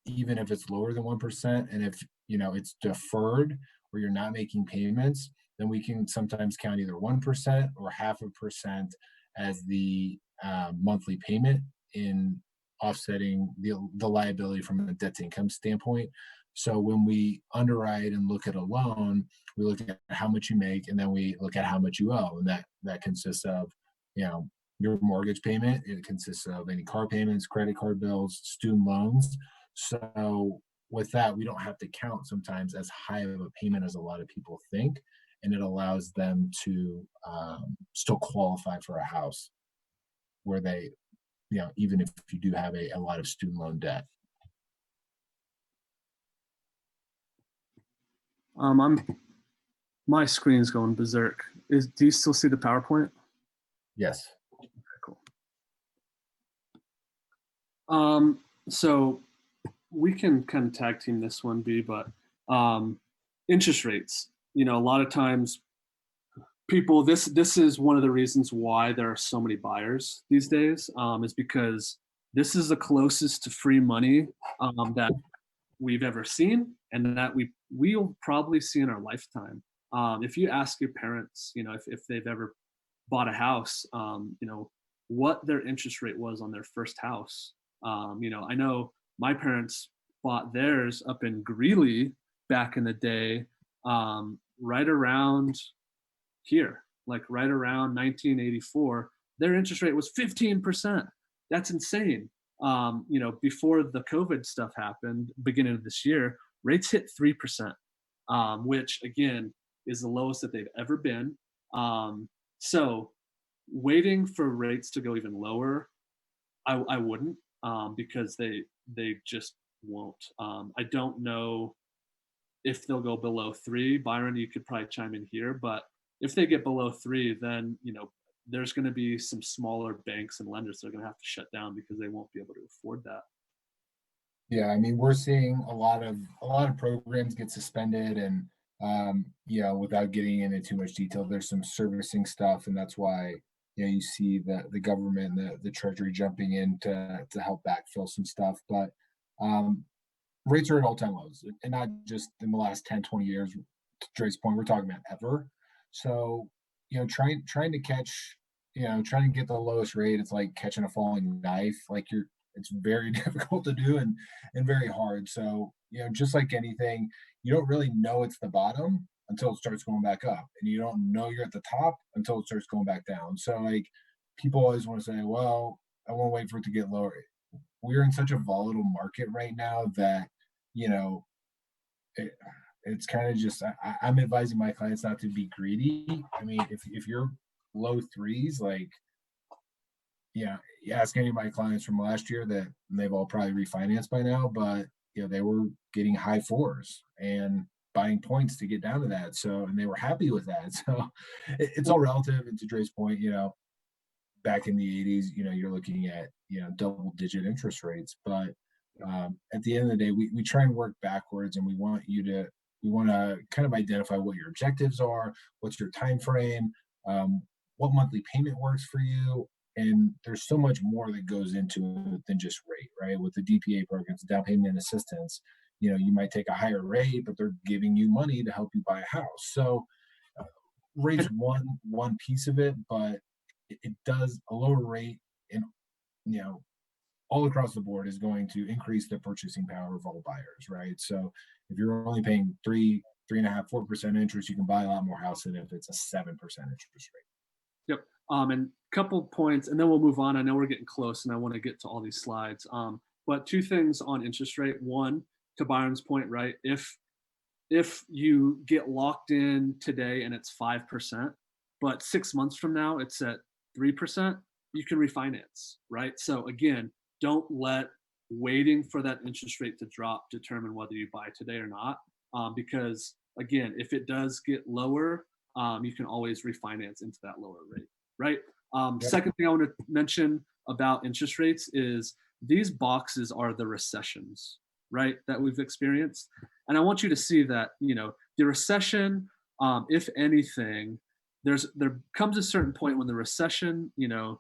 even if it's lower than 1%. And if it's deferred or you're not making payments, then we can sometimes count either 1% or 0.5% as the monthly payment in offsetting the liability from a debt to income standpoint. So when we underwrite and look at a loan, we look at how much you make, and then we look at how much you owe, and that consists of, you know, your mortgage payment. It consists of any car payments, credit card bills, student loans. So with that, we don't have to count sometimes as high of a payment as a lot of people think, and it allows them to still qualify for a house where they, you know, even if you do have a lot of student loan debt. My screen's going berserk. Do you still see the PowerPoint? Yes. Cool. So we can kind of tag team this one, B, but interest rates. You know, a lot of times people, this is one of the reasons why there are so many buyers these days, is because this is the closest to free money that we've ever seen, and that we'll probably see in our lifetime. If you ask your parents, you know, if they've ever bought a house, you know, what their interest rate was on their first house. You know, I know my parents bought theirs up in Greeley back in the day, right around here, like right around 1984. Their interest rate was 15%. That's insane. You know, before the COVID stuff happened, beginning of this year, rates hit 3%, which again is the lowest that they've ever been. So waiting for rates to go even lower, I wouldn't, because they just won't. I don't know if they'll go below 3. Byron, you could probably chime in here, but if they get below 3, then, you know, there's going to be some smaller banks and lenders that are going to have to shut down because they won't be able to afford that. Yeah, I mean, we're seeing a lot of programs get suspended, and you know, without getting into too much detail, there's some servicing stuff, and that's why, you know, you see the government, the treasury jumping in to help backfill some stuff. But rates are at all-time lows, and not just in the last 10, 20 years. To Dre's point, we're talking about ever. So, you know, trying to catch, you know, trying to get the lowest rate, it's like catching a falling knife. Like, it's very difficult to do, and very hard. So, you know, just like anything, you don't really know it's the bottom until it starts going back up, and you don't know you're at the top until it starts going back down. So, like, people always want to say, well, I want to wait for it to get lower. We're in such a volatile market right now that, you know, it's kind of just, I'm advising my clients not to be greedy. I mean, if you're low 3s, like, yeah, you ask any of my clients from last year, that they've all probably refinanced by now, but, you know, they were getting high 4s and buying points to get down to that. So, and they were happy with that. So it's all relative. And to Dre's point, you know, back in the 80s, you know, you're looking at, you know, double-digit interest rates. But at the end of the day, we try and work backwards, and we want to kind of identify what your objectives are, what's your time frame, what monthly payment works for you. And there's so much more that goes into it than just rate, right? With the DPA programs, down payment assistance, you know, you might take a higher rate, but they're giving you money to help you buy a house. So rate's one piece of it, but it does, a lower rate, and, you know, all across the board is going to increase the purchasing power of all buyers, right? So if you're only paying 3.5%, 4% interest, you can buy a lot more house than if it's a 7% interest rate. Yep. And couple points, and then we'll move on. I know we're getting close, and I want to get to all these slides. But 2 things on interest rate. One, to Byron's point, right? If you get locked in today and it's 5%, but 6 months from now it's at 3%, you can refinance, right? So again, don't let waiting for that interest rate to drop determine whether you buy today or not. Because again, if it does get lower, you can always refinance into that lower rate, right? Yep. Second thing I want to mention about interest rates is these boxes are the recessions, right, that we've experienced. And I want you to see that, you know, the recession, if anything, there comes a certain point when the recession, you know,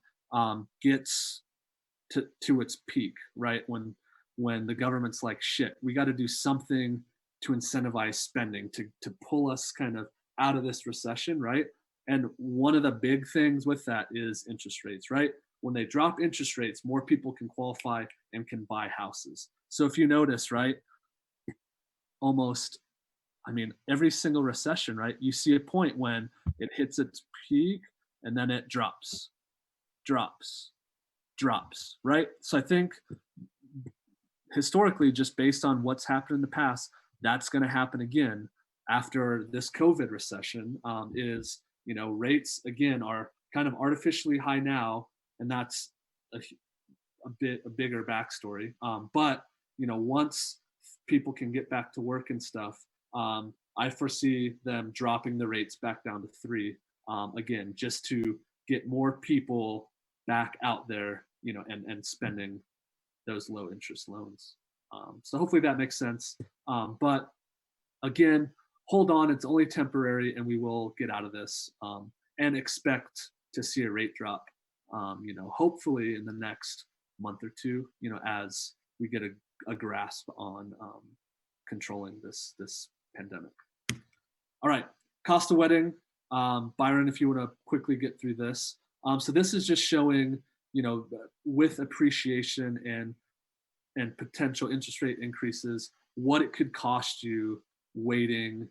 gets to its peak, right? When the government's like, shit, we got to do something to incentivize spending to pull us kind of out of this recession, right? And one of the big things with that is interest rates, right? When they drop interest rates, more people can qualify and can buy houses. So if you notice, right, almost, I mean, every single recession, right, you see a point when it hits its peak and then it drops, right? So I think historically, just based on what's happened in the past, that's going to happen again after this COVID recession. Is, rates again are kind of artificially high now, and that's a bigger backstory. But once people can get back to work and stuff, I foresee them dropping the rates back down to 3 again, just to get more people back out there, and spending those low interest loans. So hopefully that makes sense. But again, hold on, it's only temporary and we will get out of this, and expect to see a rate drop, hopefully in the next month or two, as we get a grasp on controlling this pandemic. All right, cost of wedding. Byron, if you want to quickly get through this. So this is just showing, with appreciation and potential interest rate increases, what it could cost you waiting,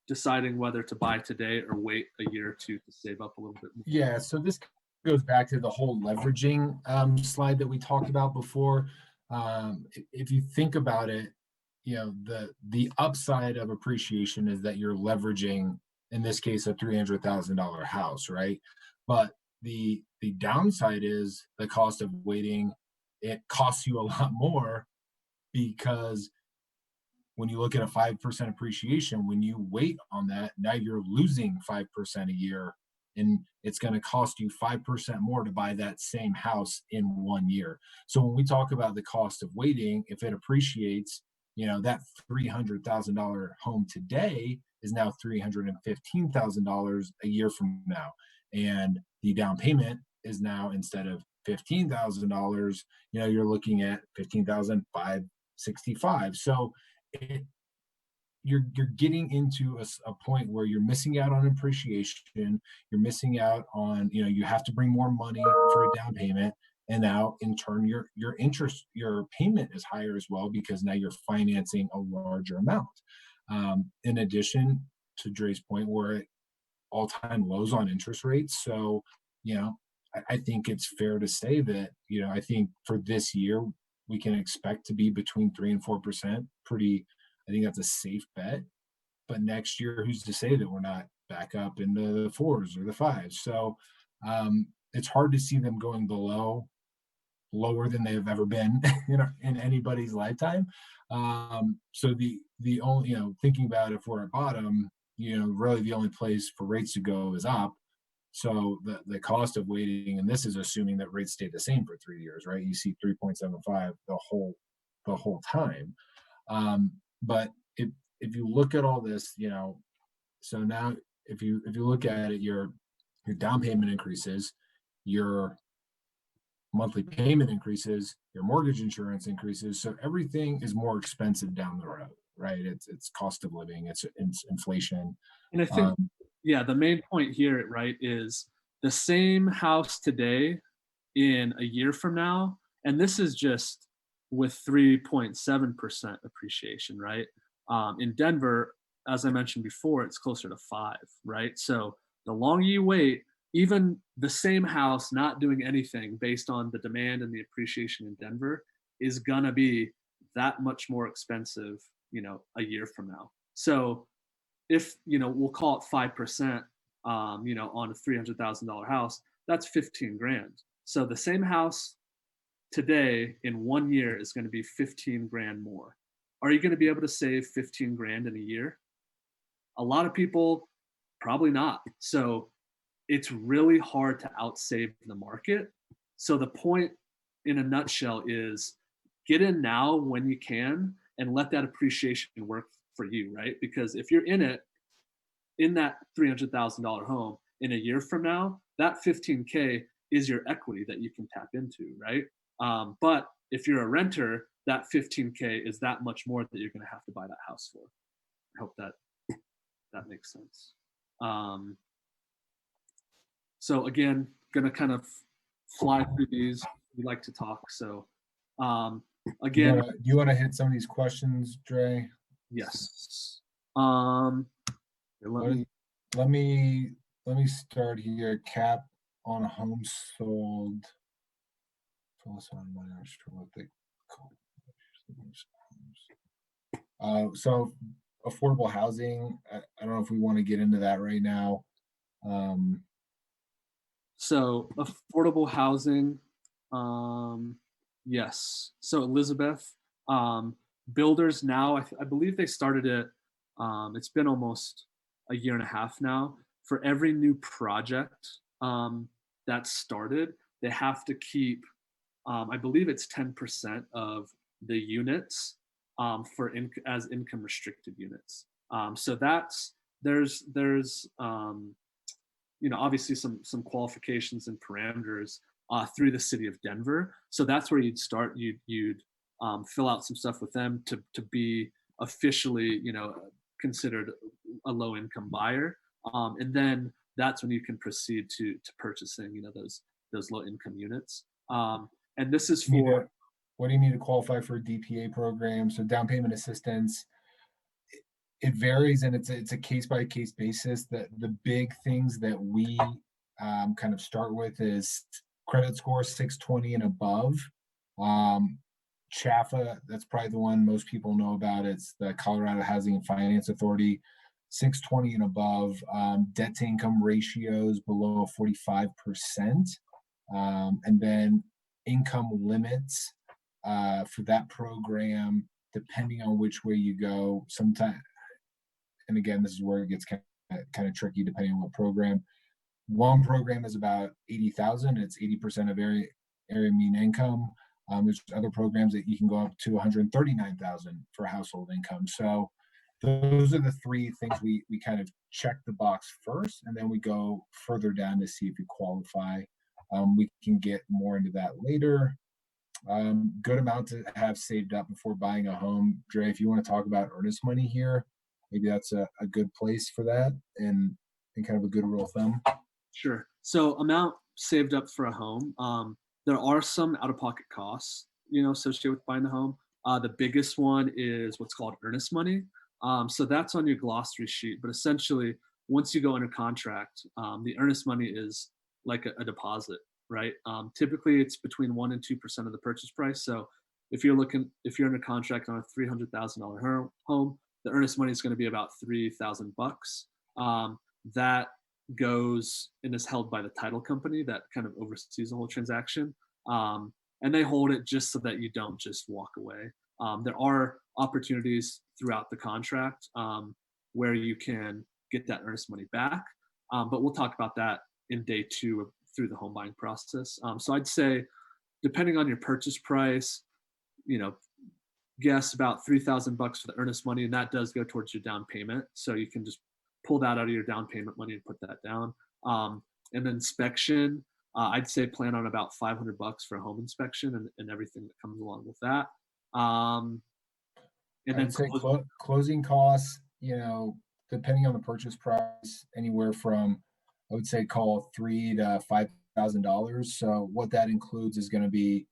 deciding whether to buy today or wait a year or two to save up a little bit more. Yeah, so this goes back to the whole leveraging slide that we talked about before. If you think about it, the upside of appreciation is that you're leveraging, in this case, a $300,000 house, right? But the downside is the cost of waiting. It costs you a lot more, because when you look at a 5% appreciation, when you wait on that, now you're losing 5% a year, and it's going to cost you 5% more to buy that same house in 1 year. So when we talk about the cost of waiting, if it appreciates, that $300,000 home today is now $315,000 a year from now. And the down payment is now, instead of $15,000, you're looking at $15,565. So you're getting into a point where you're missing out on appreciation. You're missing out on, you have to bring more money for a down payment. And now in turn, your payment is higher as well, because now you're financing a larger amount. In addition to Dre's point, we're at all-time lows on interest rates. So, I think it's fair to say that, I think for this year, we can expect to be between 3 and 4%. I think that's a safe bet. But next year, who's to say that we're not back up in the 4s or the 5s? So it's hard to see them going lower than they've ever been, in anybody's lifetime. So the only, thinking about if we're at bottom, really the only place for rates to go is up. So the cost of waiting, and this is assuming that rates stay the same for 3 years, right? You see 3.75 the whole time. But if you look at all this, so now if you look at it, your down payment increases, your monthly payment increases, your mortgage insurance increases, so everything is more expensive down the road, right? It's cost of living, it's inflation. And I think, the main point here, right, is the same house today in a year from now, and this is just with 3.7% appreciation, right? In Denver, as I mentioned before, it's closer to 5, right? So the longer you wait, even the same house not doing anything based on the demand and the appreciation in Denver is gonna be that much more expensive, a year from now. So if, we'll call it 5%, on a $300,000 house, that's 15 grand. So the same house today in 1 year is going to be 15 grand more. Are you going to be able to save 15 grand in a year? A lot of people, probably not. So it's really hard to outsave the market. So the point in a nutshell is get in now when you can and let that appreciation work for you, right? Because if you're in that $300,000 home in a year from now, that 15K is your equity that you can tap into, right? But if you're a renter, that 15K is that much more that you're going to have to buy that house for. I hope that makes sense. So again, going to kind of fly through these. we like to talk. So Do again, you want to hit some of these questions, Dre? yes. Here, Let me start here. Cap on homes sold. So affordable housing. I don't know if we want to get into that right now. So affordable housing, yes. So Elizabeth, builders now, I believe they started it. It's been almost a year and a half now. For every new project that started, they have to keep, I believe it's 10% of the units as income restricted units. So there's obviously some qualifications and parameters through the city of Denver. So that's where you'd start. You'd fill out some stuff with them to be officially considered a low income buyer, and then that's when you can proceed to purchasing those low income units. And this is for what do you need to qualify for a DPA program? So down payment assistance. It varies, and it's a case by case basis. That the big things that we kind of start with is credit score 620 and above. CHFA, that's probably the one most people know about. It's the Colorado Housing and Finance Authority, 620 and above. Debt to income ratios below 45%, and then income limits for that program, depending on which way you go. Sometimes, and again, this is where it gets kind of tricky depending on what program. One program is about 80,000. It's 80% of area mean income. There's other programs that you can go up to 139,000 for household income. So those are the three things we kind of check the box first, and then we go further down to see if you qualify. We can get more into that later. Good amount to have saved up before buying a home. Dre, if you want to talk about earnest money here, maybe that's a good place for that, and kind of a good rule of thumb. Sure. So amount saved up for a home. There are some out-of-pocket costs, associated with buying the home. The biggest one is what's called earnest money. So that's on your glossary sheet. But essentially, once you go under contract, the earnest money is like a deposit, right? Typically, it's between 1% and 2% of the purchase price. So if you're under contract on a $300,000 home, the earnest money is going to be about $3,000. That goes and is held by the title company that kind of oversees the whole transaction. And they hold it just so that you don't just walk away. There are opportunities throughout the contract where you can get that earnest money back. But we'll talk about that in day 2 through the home buying process. So I'd say, depending on your purchase price, guess about $3,000 for the earnest money, and that does go towards your down payment. So you can just pull that out of your down payment money and put that down. And then inspection, I'd say plan on about $500 for a home inspection and everything that comes along with that. And then closing costs, depending on the purchase price, anywhere from, I would say, call $3,000 to $5,000. So what that includes is going to be,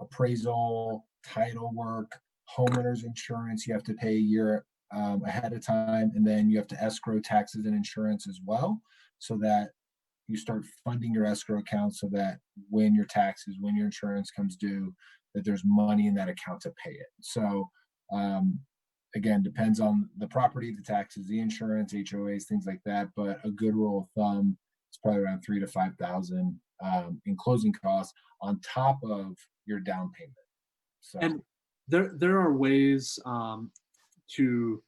appraisal, title work, homeowners insurance. You have to pay a year ahead of time, and then you have to escrow taxes and insurance as well, so that you start funding your escrow account, so that when your insurance comes due, that there's money in that account to pay it. So again, depends on the property, the taxes, the insurance, HOAs, things like that. But a good rule of thumb is probably around $3,000 to $5,000 in closing costs on top of your down payment. So, and there are ways to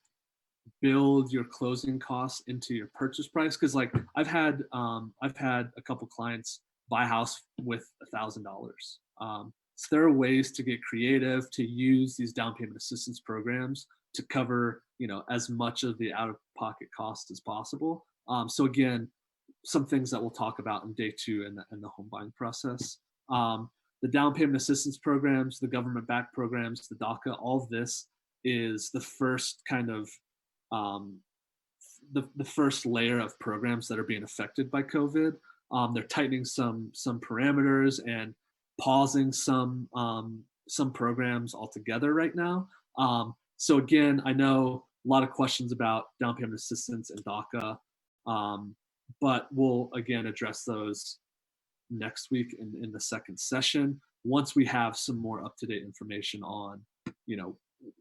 build your closing costs into your purchase price, because like I've had a couple clients buy a house with $1,000. So there are ways to get creative to use these down payment assistance programs to cover as much of the out-of-pocket cost as possible. So again, some things that we'll talk about in day 2 in the home buying process. The down payment assistance programs, the government-backed programs, the DACA, all of this is the first kind of the first layer of programs that are being affected by COVID. They're tightening some parameters, and pausing some programs altogether right now. So again, I know a lot of questions about down payment assistance and DACA, but we'll again address those next week in the second session once we have some more up-to-date information on, you know,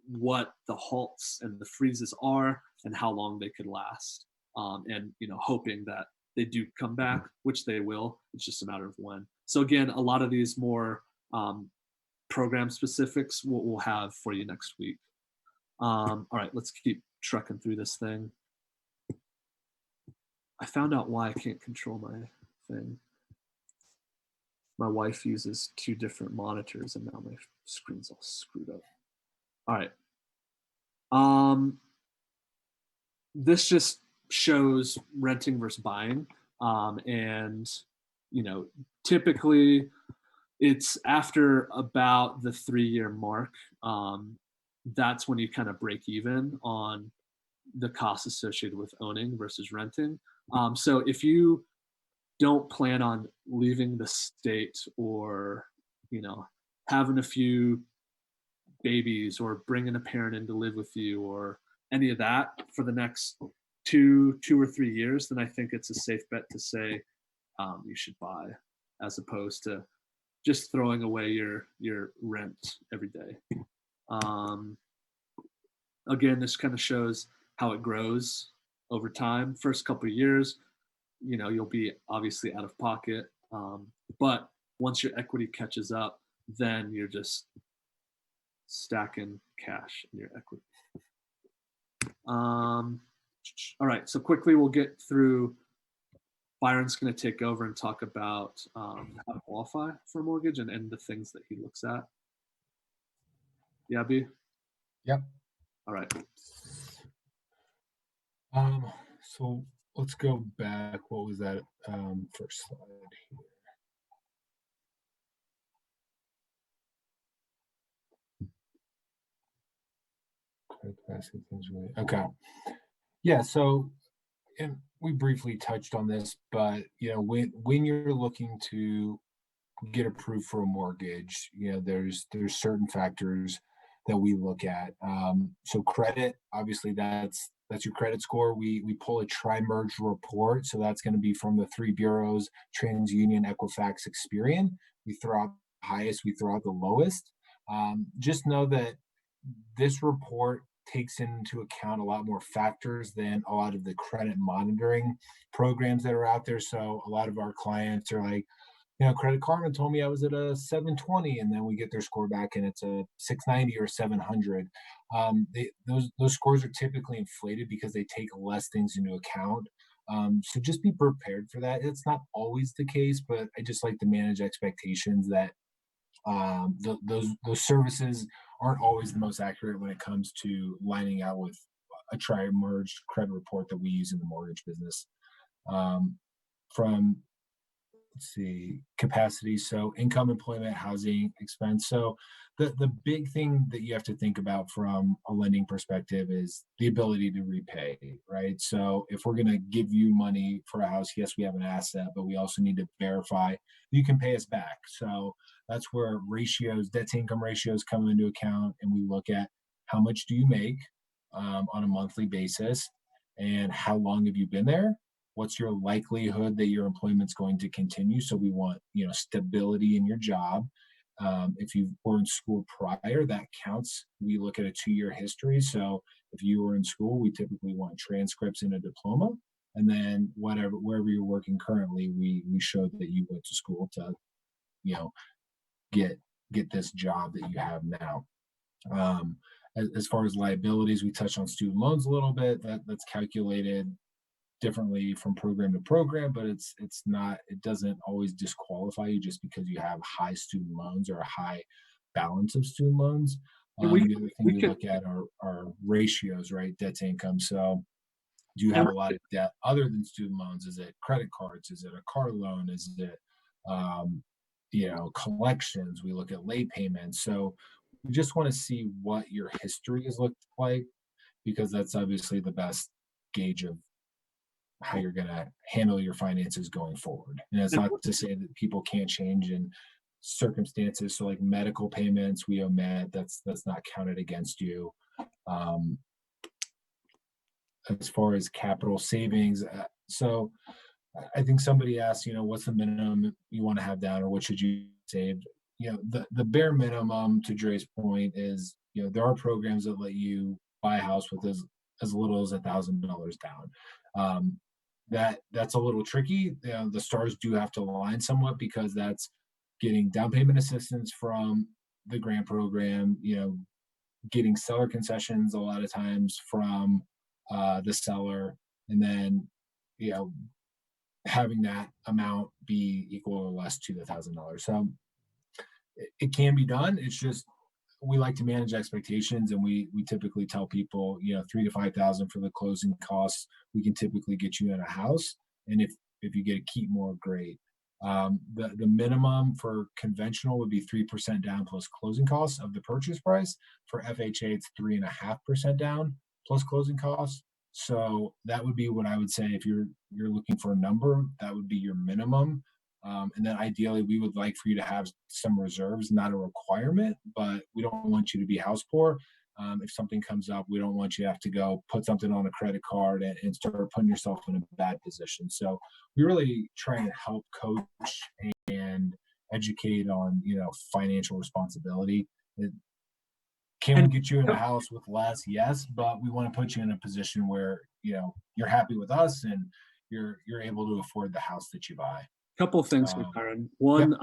what the halts and the freezes are and how long they could last. And, you know, hoping that they do come back, which they will. It's just a matter of when. So again, a lot of these more program specifics we'll have for you next week. All right, let's keep trucking through this thing. I found out why I can't control my thing. My wife uses 2 different monitors and now my screen's all screwed up. All right. This just shows renting versus buying. And, you know, typically it's after about the 3-year mark. That's when you kind of break even on the costs associated with owning versus renting. So if you don't plan on leaving the state or, you know, having a few babies or bringing a parent in to live with you or any of that for the next 2 or 3 years, then I think it's a safe bet to say you should buy, as opposed to just throwing away your rent every day. Again, this kind of shows how it grows over time. First couple of years, you know, you'll be obviously out of pocket, but once your equity catches up, then you're just stacking cash in your equity. All right, so quickly we'll get through. Byron's going to take over and talk about how to qualify for a mortgage and the things that he looks at. Yeah, B? Yep. All right. So let's go back. What was that first slide here? Okay. Yeah. So, and we briefly touched on this, but you know, when you're looking to get approved for a mortgage, you know, there's certain factors that we look at. So credit, obviously, that's your credit score. We pull a tri-merge report, so that's going to be from the 3 bureaus: TransUnion, Equifax, Experian. We throw out the highest, we throw out the lowest. Just know that this report takes into account a lot more factors than a lot of the credit monitoring programs that are out there. So a lot of our clients are like, you know, Credit Karma told me I was at a 720, and then we get their score back and it's a 690 or 700. Those scores are typically inflated because they take less things into account. So just be prepared for that. It's not always the case, but I just like to manage expectations that those services aren't always the most accurate when it comes to lining out with a tri-merged credit report that we use in the mortgage business. From let's see, capacity. So income, employment, housing, expense. So the big thing that you have to think about from a lending perspective is the ability to repay, right? So if we're going to give you money for a house, yes, we have an asset, but we also need to verify you can pay us back. So that's where ratios, debt to income ratios come into account. And we look at how much do you make on a monthly basis and how long have you been there? What's your likelihood that your employment's going to continue? So we want, you know, stability in your job. If you were in school prior, that counts. We look at a 2-year history. So if you were in school, we typically want transcripts and a diploma. And then wherever you're working currently, we show that you went to school to, you know, get this job that you have now. As far as liabilities, we touched on student loans a little bit. That's calculated differently from program to program, but it doesn't always disqualify you just because you have high student loans or a high balance of student loans. The other thing we look at are ratios, right? Debt to income. So do you have a lot of debt other than student loans? Is it credit cards? Is it a car loan? Is it, you know, collections? We look at late payments. So we just want to see what your history has looked like, because that's obviously the best gauge of how you're going to handle your finances going forward. And it's not to say that people can't change and circumstances. So like medical payments, we omit. That's not counted against you. As far as capital savings, so I think somebody asked, what's the minimum you want to have down, or what should you save? The bare minimum, to Dre's point, is there are programs that let you buy a house with as little as $1,000 down. That's a little tricky. The stars do have to align somewhat, because that's getting down payment assistance from the grant program, getting seller concessions a lot of times from the seller, and then having that amount be equal or less to the $1,000. So it can be done. It's just, we like to manage expectations, and we typically tell people, $3,000 to $5,000 for the closing costs. We can typically get you in a house, and if you get to keep more, great. The minimum for conventional would be 3% down plus closing costs of the purchase price. For FHA, it's 3.5% down plus closing costs. So that would be what I would say, if you're looking for a number, that would be your minimum. And then ideally, we would like for you to have some reserves, not a requirement, but we don't want you to be house poor. If something comes up, we don't want you to have to go put something on a credit card and start putting yourself in a bad position. So we really try and help coach and educate on, financial responsibility. Can we get you in a house with less? Yes, but we want to put you in a position where, you're happy with us and you're able to afford the house that you buy. Couple of things, Byron. One,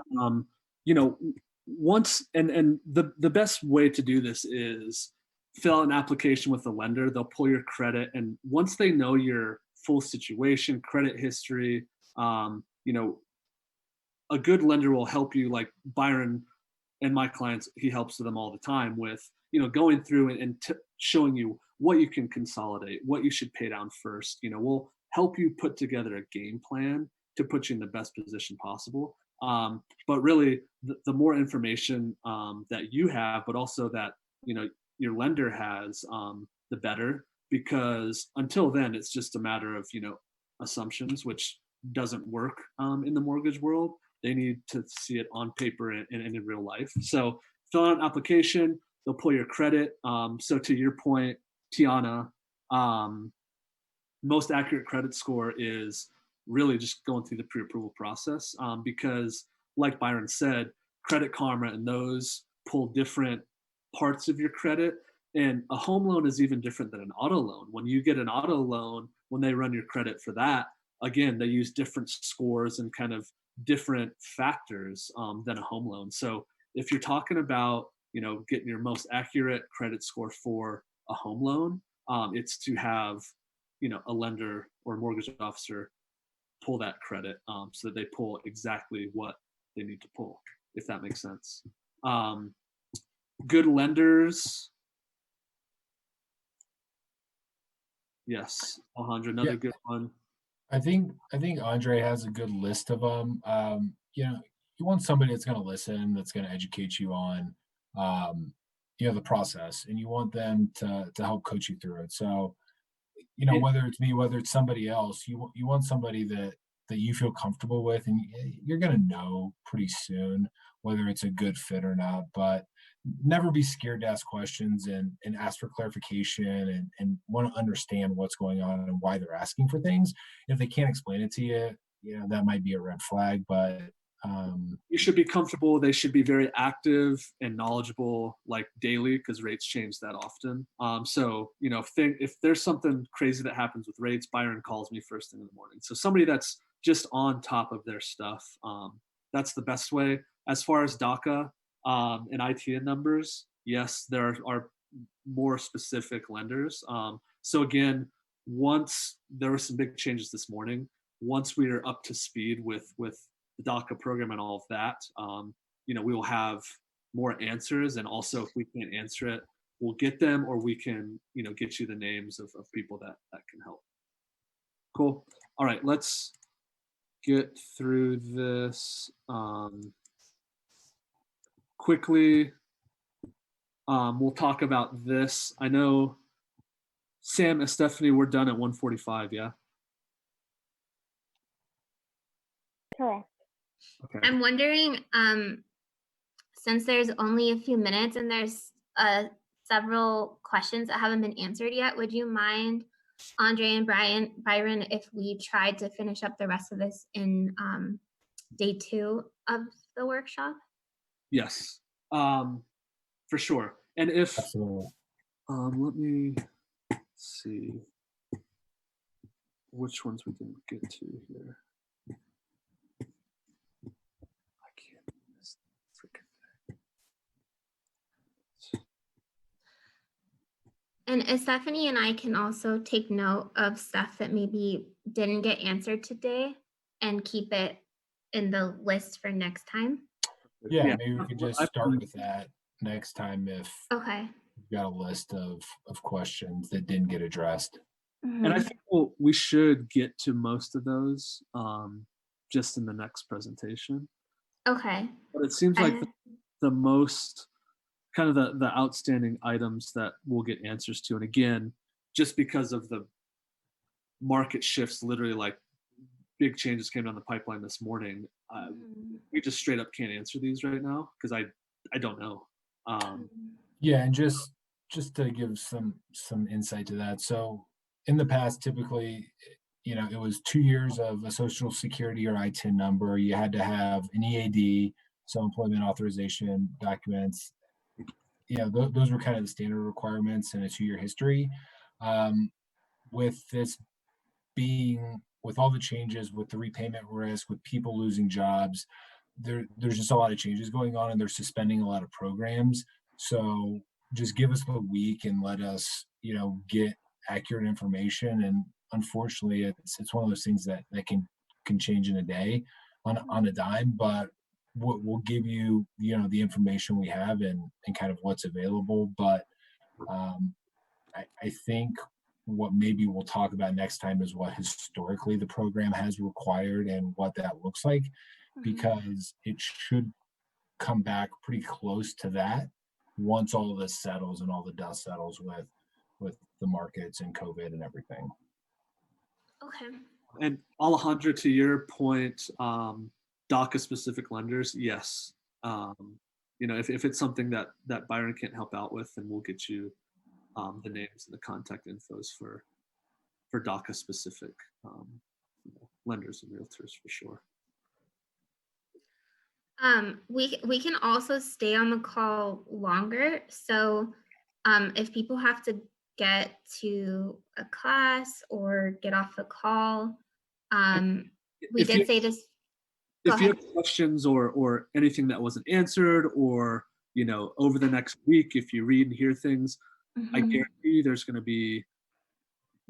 once and the best way to do this is fill out an application with the lender. They'll pull your credit, and once they know your full situation, credit history, a good lender will help you. Like Byron and my clients, he helps them all the time with going through and showing you what you can consolidate, what you should pay down first. We'll help you put together a game plan to put you in the best position possible. But really, the more information that you have, but also that your lender has, the better. Because until then, it's just a matter of assumptions, which doesn't work in the mortgage world. They need to see it on paper and in real life. So fill out an application. They'll pull your credit. So to your point, Tiana, most accurate credit score is really just going through the pre-approval process, because like Byron said, Credit Karma and those pull different parts of your credit, and a home loan is even different than an auto loan. When you get an auto loan, when they run your credit for that, again, they use different scores and kind of different factors than a home loan. So if you're talking about getting your most accurate credit score for a home loan, it's to have a lender or a mortgage officer pull that credit, so that they pull exactly what they need to pull, if that makes sense. Good lenders. Yes, Alejandro, another good one. I think Andre has a good list of them. You want somebody that's going to listen, that's going to educate you on, the process, and you want them to help coach you through it. So, whether it's me, whether it's somebody else, you want somebody that you feel comfortable with, and you're going to know pretty soon whether it's a good fit or not. But never be scared to ask questions and ask for clarification and want to understand what's going on and why they're asking for things. If they can't explain it to you, that might be a red flag. But you should be comfortable. They should be very active and knowledgeable, like daily, because rates change that often. So if there's something crazy that happens with rates, Byron calls me first thing in the morning. So somebody that's just on top of their stuff, that's the best way. As far as DACA and ITN numbers, yes, there are more specific lenders. So again, once there were some big changes this morning, once we are up to speed with the DACA program and all of that, we will have more answers. And also, if we can't answer it, we'll get them, or we can, get you the names of people that can help. Cool. All right, let's get through this quickly. We'll talk about this. I know Sam and Stephanie, we're done at 1:45, yeah? Correct. Okay. I'm wondering, since there's only a few minutes and there's several questions that haven't been answered yet, would you mind, Andre and Byron, if we tried to finish up the rest of this in day 2 of the workshop? Yes, for sure. And if Absolutely. let me see which ones we can get to here. I can't miss freaking thing. And Stephanie and I can also take note of stuff that maybe didn't get answered today and keep it in the list for next time. Yeah, maybe we could just I- start with that next time if Okay. we've got a list of questions that didn't get addressed. And I think we should get to most of those just in the next presentation. Okay. But it seems like I- the most kind of the outstanding items that we'll get answers to. And again, just because of the market shifts, literally like big changes came down the pipeline this morning. We just straight up can't answer these right now because I don't know. Yeah, and just to give some insight to that. So in the past, typically, you know, it was 2 years of a social security or ITIN number. You had to have an EAD, so employment authorization documents. You know, those were kind of the standard requirements in a 2-year history. With this being, with all the changes, with the repayment risk, with people losing jobs, there's just a lot of changes going on, and they're suspending a lot of programs. So just give us a week and let us, you know, get accurate information. And unfortunately, it's one of those things that can change in a day, on a dime. But we'll give you, you know, the information we have and kind of what's available. But I think what maybe we'll talk about next time is what historically the program has required and what that looks like, because it should come back pretty close to that once all of this settles and all the dust settles with the markets and COVID and everything. Okay. And Alejandro, to your point, DACA specific lenders, yes. You know, if it's something that Byron can't help out with, then we'll get you the names and the contact infos for DACA specific lenders and realtors for sure. We can also stay on the call longer. So if people have to get to a class or get off the call, we did say this. If you have questions or anything that wasn't answered, or, you know, over the next week, if you read and hear things, I guarantee there's going to be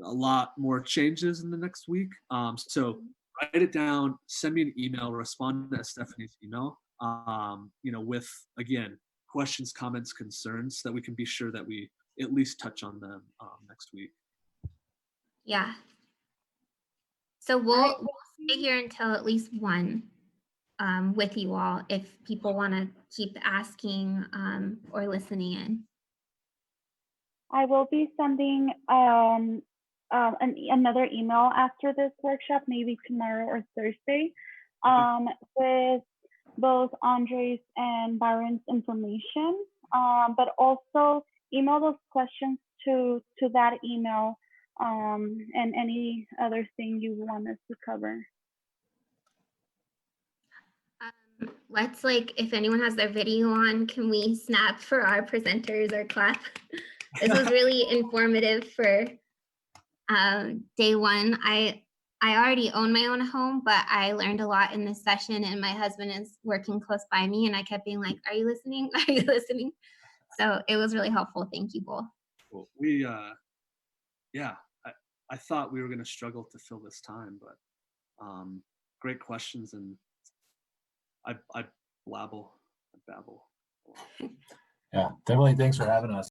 a lot more changes in the next week. So write it down, send me an email, respond to Stephanie's email, you know, with, again, questions, comments, concerns, so that we can be sure that we at least touch on them next week. Yeah. So we'll stay here until at least 1 with you all if people want to keep asking or listening in. I will be sending another email after this workshop, maybe tomorrow or Thursday, with both Andre's and Byron's information, but also email those questions to that email, and any other thing you want us to cover. Let's, like, if anyone has their video on, can we snap for our presenters or clap? This was really informative for day 1. I already own my own home, but I learned a lot in this session, and my husband is working close by me, and I kept being like, are you listening? Are you listening? So it was really helpful. Thank you both. Well, we, yeah, I thought we were going to struggle to fill this time, but great questions, and I babble. Yeah, definitely. Thanks for having us.